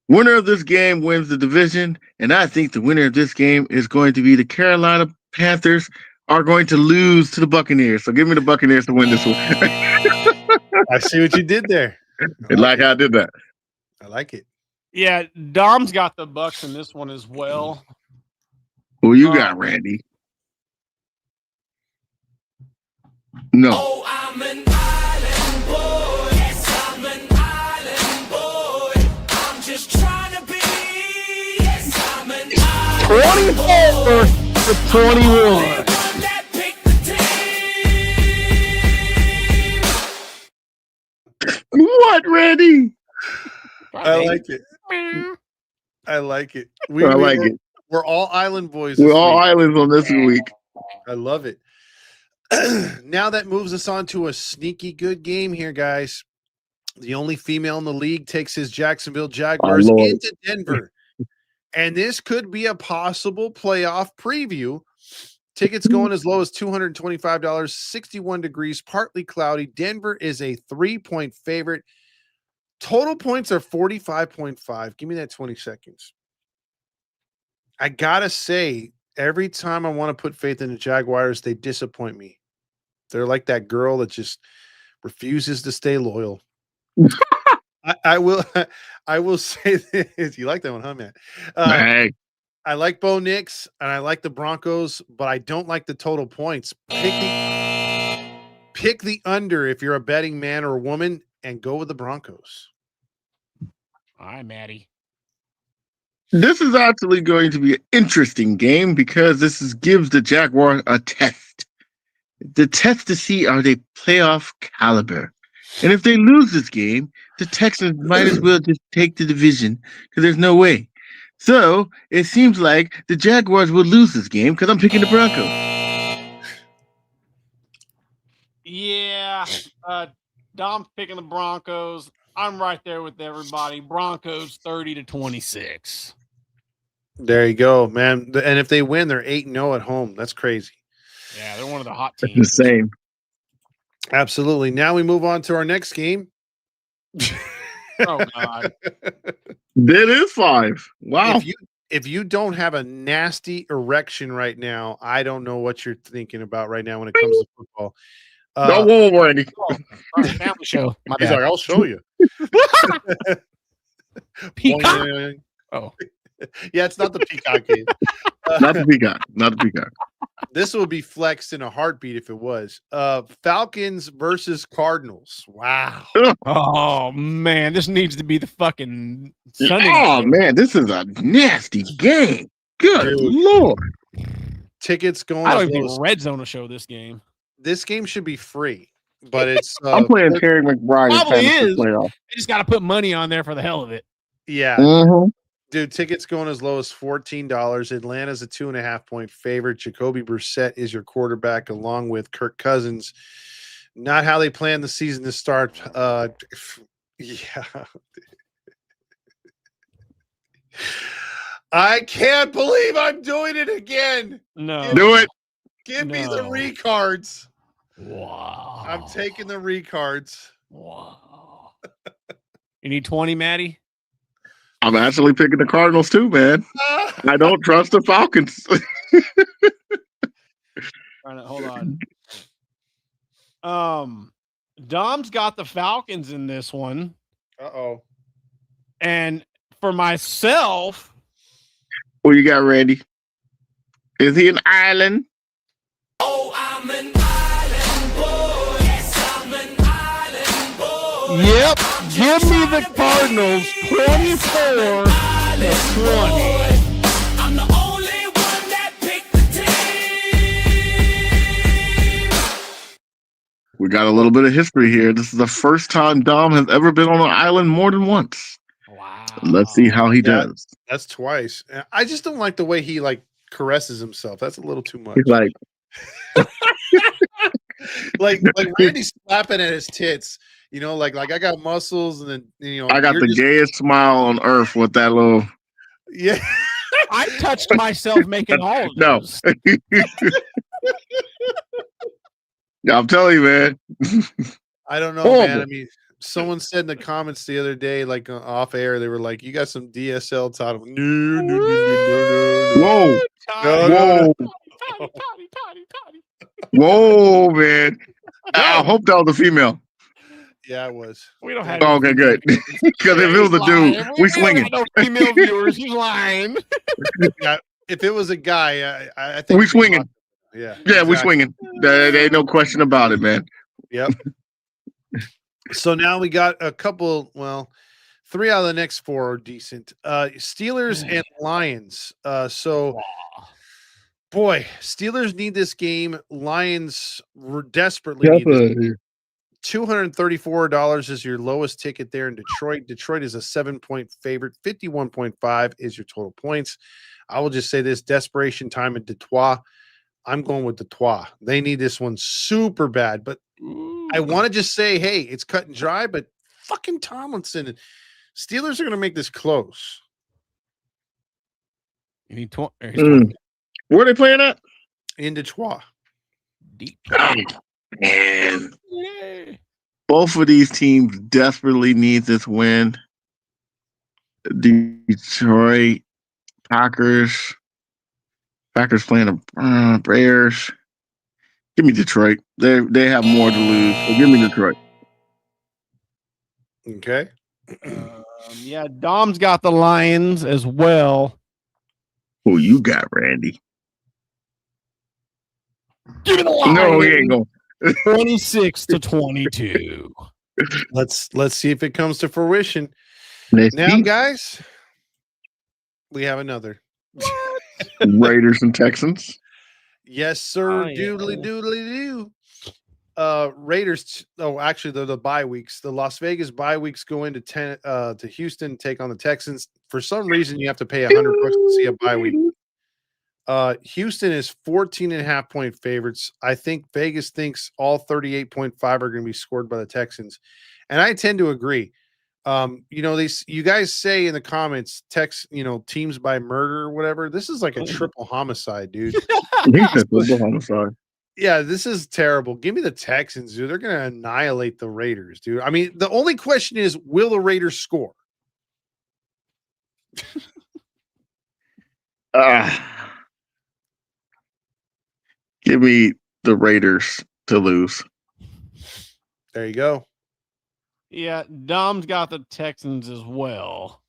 Winner of this game wins the division, and I think the winner of this game is going to be the Carolina Panthers are going to lose to the Buccaneers. So give me the Buccaneers to win this one. I see what you did there. Like how I did that. I like it. Yeah, Dom's got the Bucs in this one as well. Who you got, Randy? No. Oh, I'm an island boy. Yes, I'm an island boy. I'm just trying to be. Yes, I'm an island 24-21. that pick the team. What, Randy? I like it. I like it. I like it. We're all island boys. We're this all week. islands on this week. I love it. Now that moves us on to a sneaky good game here, guys. The only female in the league takes his Jacksonville Jaguars Lord. into Denver. And this could be a possible playoff preview. Tickets going as low as $225, 61 degrees, partly cloudy. Denver is a 3-point favorite. Total points are 45.5. Give me that 20 seconds. I got to say, every time I want to put faith in the Jaguars, they disappoint me. They're like that girl that just refuses to stay loyal. I will say this. You like that one, huh, man? Hey. I like Bo Nix and I like the Broncos, but I don't like the total points. Pick the under if you're a betting man or woman and go with the Broncos. All right, Matty. This is actually going to be an interesting game because gives the Jaguars a test. The test to see are they playoff caliber. And if they lose this game, the Texans might as well just take the division because there's no way. So it seems like the Jaguars will lose this game because I'm picking the Broncos. Yeah, Dom's picking the Broncos. I'm right there with everybody. Broncos 30-26. There you go, man. And if they win, they're 8-0 at home. That's crazy. Yeah, they're one of the hot The teams. same. Absolutely. Now we move on to our next game. Oh, God. That is 5. Wow. If you don't have a nasty erection right now, I don't know what you're thinking about right now when it comes to football. No, whoa, Randy. All right, family show. My He's bad. like, I'll show you. Peacock. Boing. Oh. Yeah, it's not the Peacock game. Not the Peacock. Not the Peacock. This would be flexed in a heartbeat if it was. Falcons versus Cardinals. Wow. Oh man, this needs to be the fucking Sunday. Oh night. man, this is a nasty game. Good Dude. Lord. Tickets going. I as don't low think as- Red Zone will show this game. This game should be free, but it's. I'm playing Terry McBride in Probably fantasy is. playoff. They just got to put money on there for the hell of it. Yeah. Mhm. Dude, tickets going as low as $14. Atlanta's a 2.5-point favorite. Jacoby Brissett is your quarterback, along with Kirk Cousins. Not how they planned the season to start. Yeah. I can't believe I'm doing it again. No. Do it. Give me the No. recards. Wow. I'm taking the recards. Wow. You need 20, Matty? I'm actually picking the Cardinals too, man. I don't trust the Falcons. Hold on. Dom's got the Falcons in this one. Uh-oh. And for myself, What you got, Randy? Is he an island? Oh, I'm an island boy. Yes, I'm an island boy. yep, give me the Cardinals 24 to 20. I'm the only one that picked the team. We got a little bit of history here. This is the first time Dom has ever been on an island more than once. Wow. Let's see how he does. That's twice. I just don't like the way he caresses himself. That's a little too much. He's like, like Randy's slapping at his tits. Like I got muscles, and then I got you're the just- gayest smile on earth with that little. Yeah. I touched myself making all of No. those. Yeah, I'm telling you, man. I don't know, Horrible. man. I mean, someone said in the comments the other day, off air, they were like, "You got some DSL title." No. Whoa, No. Toddy. whoa, man. I hope that was a female. Yeah, it was. We don't have Oh, okay, good. Because if it was a dude, we swinging. No female viewers. He's lying. Yeah, if it was a guy, I think We swinging. Yeah. Yeah, we exactly. swinging. There ain't no question about it, man. Yep. So now we got a couple. Well, 3 out of the next 4 are decent. Steelers and Lions. So, boy, Steelers need this game. Lions desperately need this game. $234 is your lowest ticket there in Detroit. Detroit is a 7-point favorite. 51.5 is your total points. I will just say this: desperation time at Detroit. I'm going with Detroit. They need this one super bad, but I want to just say, hey, it's cut and dry, but fucking Tomlinson and Steelers are going to make this close. You need 20. Where are they playing at? In Detroit. Deep. Man. Both of these teams desperately need this win. Detroit, Packers playing the Bears. Give me Detroit. They have more to lose. So give me Detroit. Okay. Yeah, Dom's got the Lions as well. Who you got, Randy? Give me the Lions. No, he ain't going. 26 to 22. Let's see if it comes to fruition. Let's Now, see. guys, we have another. Raiders and Texans. Yes, sir. Oh, yeah. Doodly. Raiders. Oh, actually, they're the bye weeks. The Las Vegas bye weeks go into to Houston, take on the Texans. For some reason, you have to pay $100 to see a bye week. Houston is 14.5-point favorites. I think Vegas thinks all 38.5 are going to be scored by the Texans, and I tend to agree. You guys say in the comments, teams by murder or whatever. This is like a triple homicide, dude. Homicide. Yeah, this is terrible. Give me the Texans, dude. They're going to annihilate the Raiders, dude. I mean, the only question is, will the Raiders score? Give me the Raiders to lose. There you go. Yeah, Dom's got the Texans as well.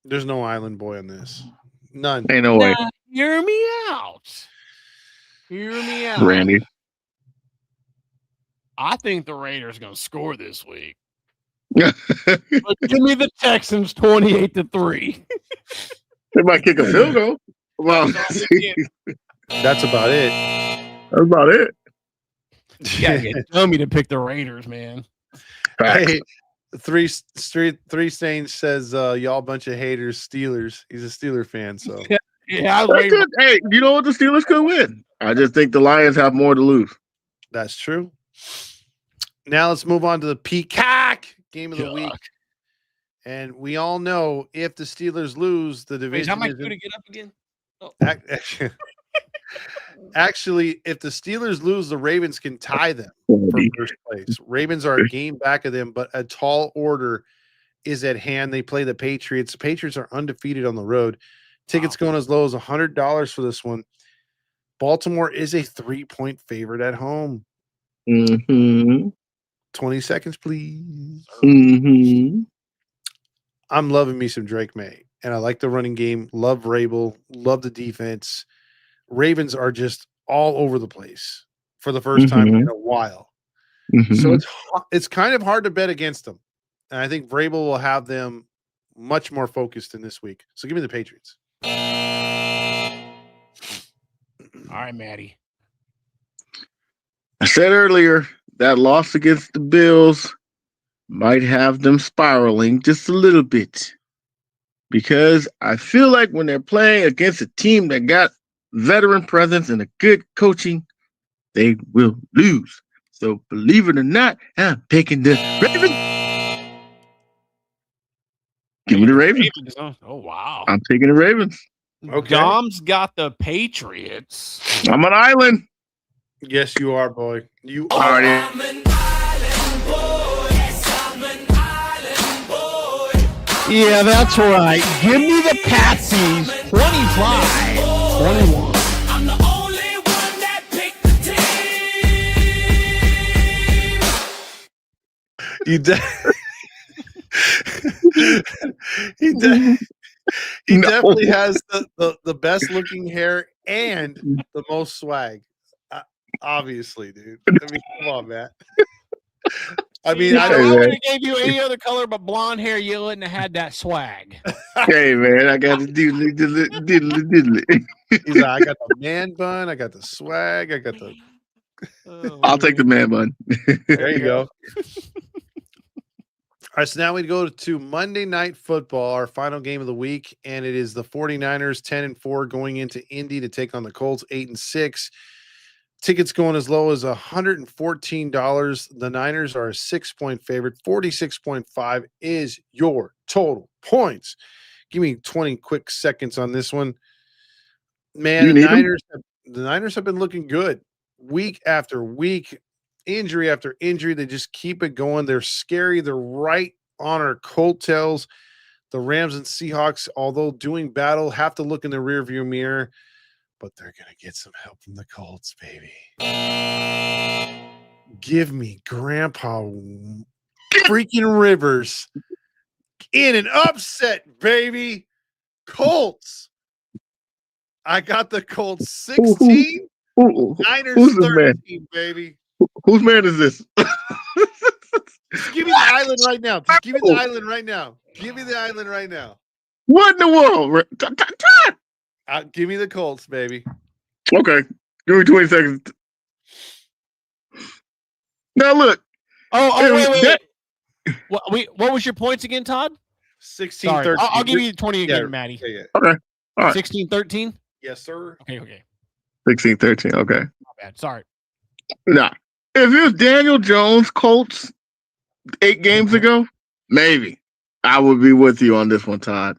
There's no Island Boy on this. None. Ain't no way, Now, hear me out. Hear me out. Randy. I think the Raiders are going to score this week. They But give me the Texans 28-3. might kick a field goal. Well, That's That's about it. that's about it. You gotta get dummy to pick the Raiders, man. Facts. Hey, three Stains says y'all bunch of haters, Steelers. He's a Steeler fan, so Yeah, I was They waiting. could- hey, you know what? The Steelers could win. I just think the Lions have more to lose. that's true. Now let's move on to the Peacock game of the week. Yuck. And we all know if the Steelers lose, the Wait, division how am I isn't- going to get up again? Actually, if the Steelers lose, the Ravens can tie them for first place. Ravens are a game back of them, but a tall order is at hand. They play the Patriots. The Patriots are undefeated on the road. Tickets going as low as $100 for this one. Baltimore is a 3-point favorite at home. Mm-hmm. 20 seconds, please. Mm-hmm. I'm loving me some Drake May, and I like the running game. Love Rabel. Love the defense. Ravens are just all over the place for the first time in a while. So it's kind of hard to bet against them. And I think Vrabel will have them much more focused in this week. So give me the Patriots. All right, Matty. I said earlier that loss against the Bills might have them spiraling just a little bit, because I feel like when they're playing against a team that got veteran presence and a good coaching, they will lose. So believe it or not, I'm picking the Ravens. Give me the Ravens. Ravens, huh? Oh, wow. I'm taking the Ravens. Okay. Dom's got the Patriots. I'm an island. Yes, you are, boy. You All are. right. I'm an island boy. Yes, I'm an island boy. Yeah, that's right. Give me the Patsies 25-21. I'm the only one that picked the team. You he No. definitely has the best looking hair and the most swag. Obviously, dude. I mean, come on, Matt. I mean, I I don't. would have gave you any other color but blonde hair. You wouldn't have had that swag. Hey, man, I got the diddly. He's like, I got the man bun. I got the swag. I got the. I'll take the man bun. There you go. All right, so now we go to Monday Night Football, our final game of the week, and it is the 49ers 10-4 going into Indy to take on the Colts 8-6. Tickets going as low as $114. The Niners are a 6-point favorite. 46.5 is your total points. Give me 20 quick seconds on this one. Man, You the need 'em? Niners have been looking good week after week, injury after injury. They just keep it going. They're scary. They're right on our coattails. The Rams and Seahawks, although doing battle, have to look in the rearview mirror, but they're going to get some help from the Colts, baby. Give me Grandpa freaking Rivers in an upset, baby. Colts. I got the Colts 16, Niners Who's this man? 13, baby. Whose man is this? Just give me the island right now. Just give me the island right now. Give me the island right now. What in the world? Give me the Colts, baby. Okay, give me 20 seconds. Now look. Wait. What was your points again, Todd? 16, Sorry, 13. I'll give you 20 again, Yeah. Matty. Yeah. Okay. All right. 16-13? Yes, sir. Okay. 16, 13. Okay. Not bad. Sorry. Nah. If it was Daniel Jones Colts 8 games ago, maybe I would be with you on this one, Todd.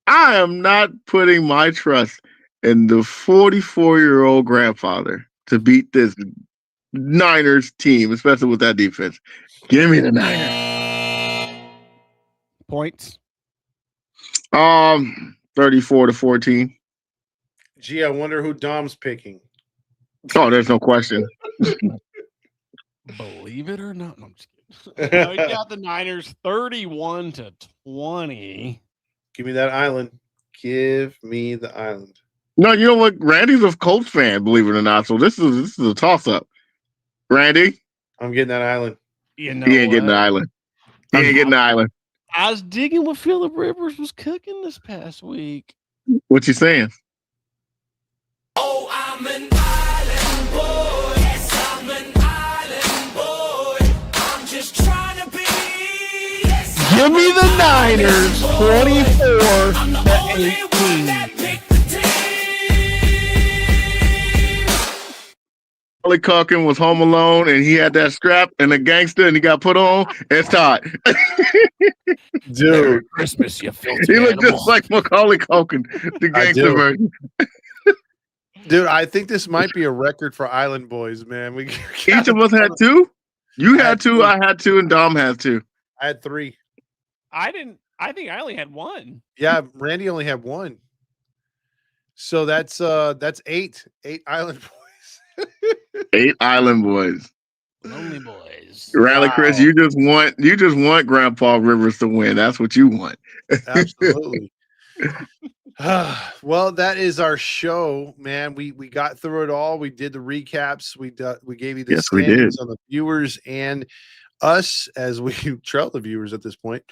I am not putting my trust in the 44-year-old grandfather to beat this Niners team, especially with that defense. Give me the Niners. Points. 34-14. Gee, I wonder who Dom's picking. Oh, there's no question. Believe it or not. No, I'm just kidding. No, he got the Niners 31-20. Give me that island. Give me the island. No, you know what? Randy's a Colts fan, believe it or not. So this is a toss-up. Randy? I'm getting that island. You know He ain't getting the what? island. He ain't getting the island. I was digging what Phillip Rivers was cooking this past week. What you saying? Oh, I'm an island boy. Yes, I'm an island boy. I'm just trying to be. Yes, Give me the Niners, 24 I'm the to only one 18. that picked the team. Charlie Calkin was home alone, and he had that strap and a gangster, and he got put on. It's Todd. Dude, Christmas, you filthy He looked animal. just like Macaulay Culkin, the I gangster do. version. dude, I think this might be a record for Island Boys, man. Each of us had two. You had two, I had two, and Dom had two. I had 3. I didn't. I think I only had one. Yeah, Randy only had 1. So that's 8 Island Boys. 8 Island Boys. Lonely boys. Rally Chris, Wow. you just want Grandpa Rivers to win. That's what you want. Absolutely. Well, that is our show, man. We got through it all. We did the recaps. We gave you the Yes, we did. standings on the viewers and us as we trail the viewers at this point.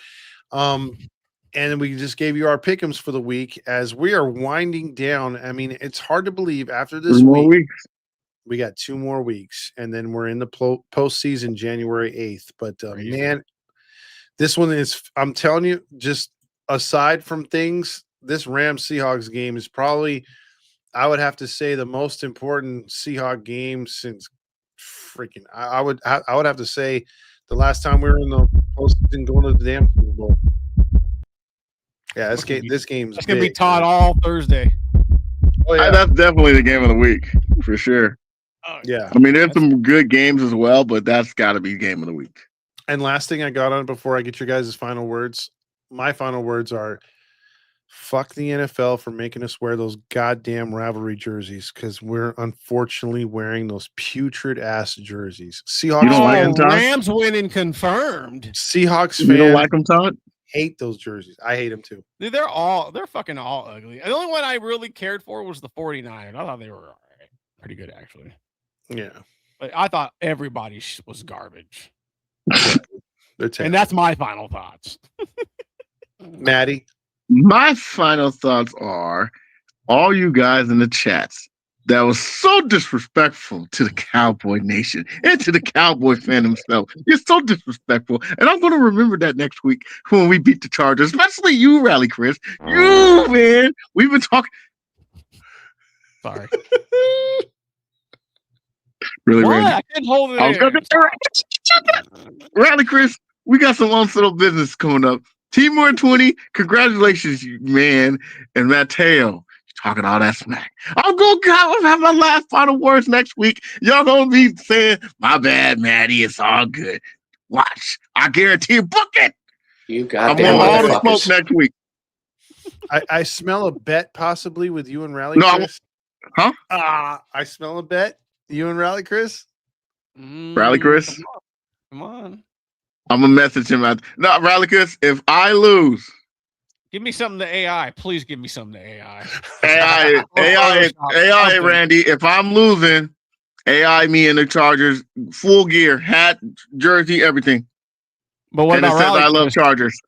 And we just gave you our pick'ems for the week as we are winding down. I mean, it's hard to believe after this 3 more week, weeks. we got 2 more weeks, and then we're in the postseason January 8th. But man, this one is, I'm telling you, just aside from things, this Rams Seahawks game is probably, I would have to say, the most important Seahawks game since freaking, I would have to say the last time we were in the postseason going to the damn Super Bowl. Yeah, this game's That's gonna be big, Todd man. all Thursday. Oh, yeah. That's definitely the game of the week for sure. Oh, Yeah. I mean, there's some good games as well, but that's got to be game of the week. And last thing I got on before I get your guys' final words, my final words are fuck the NFL for making us wear those goddamn rivalry jerseys because we're unfortunately wearing those putrid ass jerseys. Seahawks You don't like fans, them, Todd? Rams winning confirmed. Seahawks You don't fans like them, Todd? hate those jerseys. I hate them too. Dude, they're fucking all ugly. The only one I really cared for was the 49ers. I thought they were all right. Pretty good, actually. Yeah. But I thought everybody was garbage. They're And terrible. that's my final thoughts. Matty. My final thoughts are all you guys in the chats that was so disrespectful to the Cowboy Nation and to the Cowboy fan himself. You're so disrespectful. And I'm going to remember that next week when we beat the Chargers, especially you, Rally Chris. You, man. We've been talking. Sorry. Really, What? Randy? I couldn't hold it I was in. gonna Rally Chris, we got some unsettled business coming up. Timor 20, congratulations, you man. And Mateo, you're talking all that smack. I'm gonna have my last final words next week. Y'all gonna be saying, my bad, Matty, it's all good. Watch. I guarantee you, book it. You I'm goddamn on all the smoke motherfuckers. next week. I smell a bet possibly with you and Rally No, Chris. huh? I smell a bet. You and Rally Chris? Rally Chris? Come on. I'm gonna message him out. No, Rally Chris, if I lose, Give me something to AI. Please give me something to AI. AI, Randy, if I'm losing, AI me in the Chargers, full gear, hat, jersey, everything. But what And it about says Rally I love Chris? Chargers.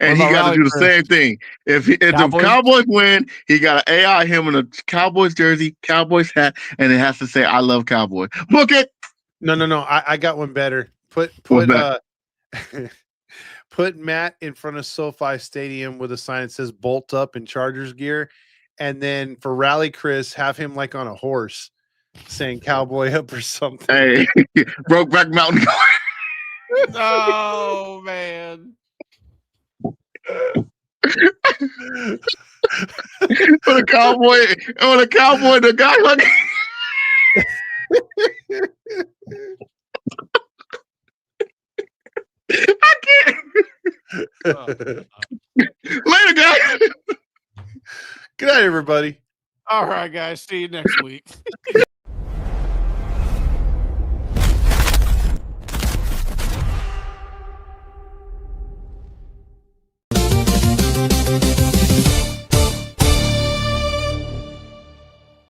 And What he about got to Rally do the Chris? same thing. If the Cowboys win, he got to AI him in a Cowboys jersey, Cowboys hat, and it has to say I love Cowboy. Book it. No. I got one better. Put put Matt in front of SoFi Stadium with a sign that says "Bolt Up" in Chargers gear, and then for Rally Chris, have him like on a horse, saying "Cowboy Up" or something. Hey, Brokeback Mountain. Oh, man. For the cowboy, the guy like. I can't. Later, guys. Good night, everybody. All right, guys. See you next week.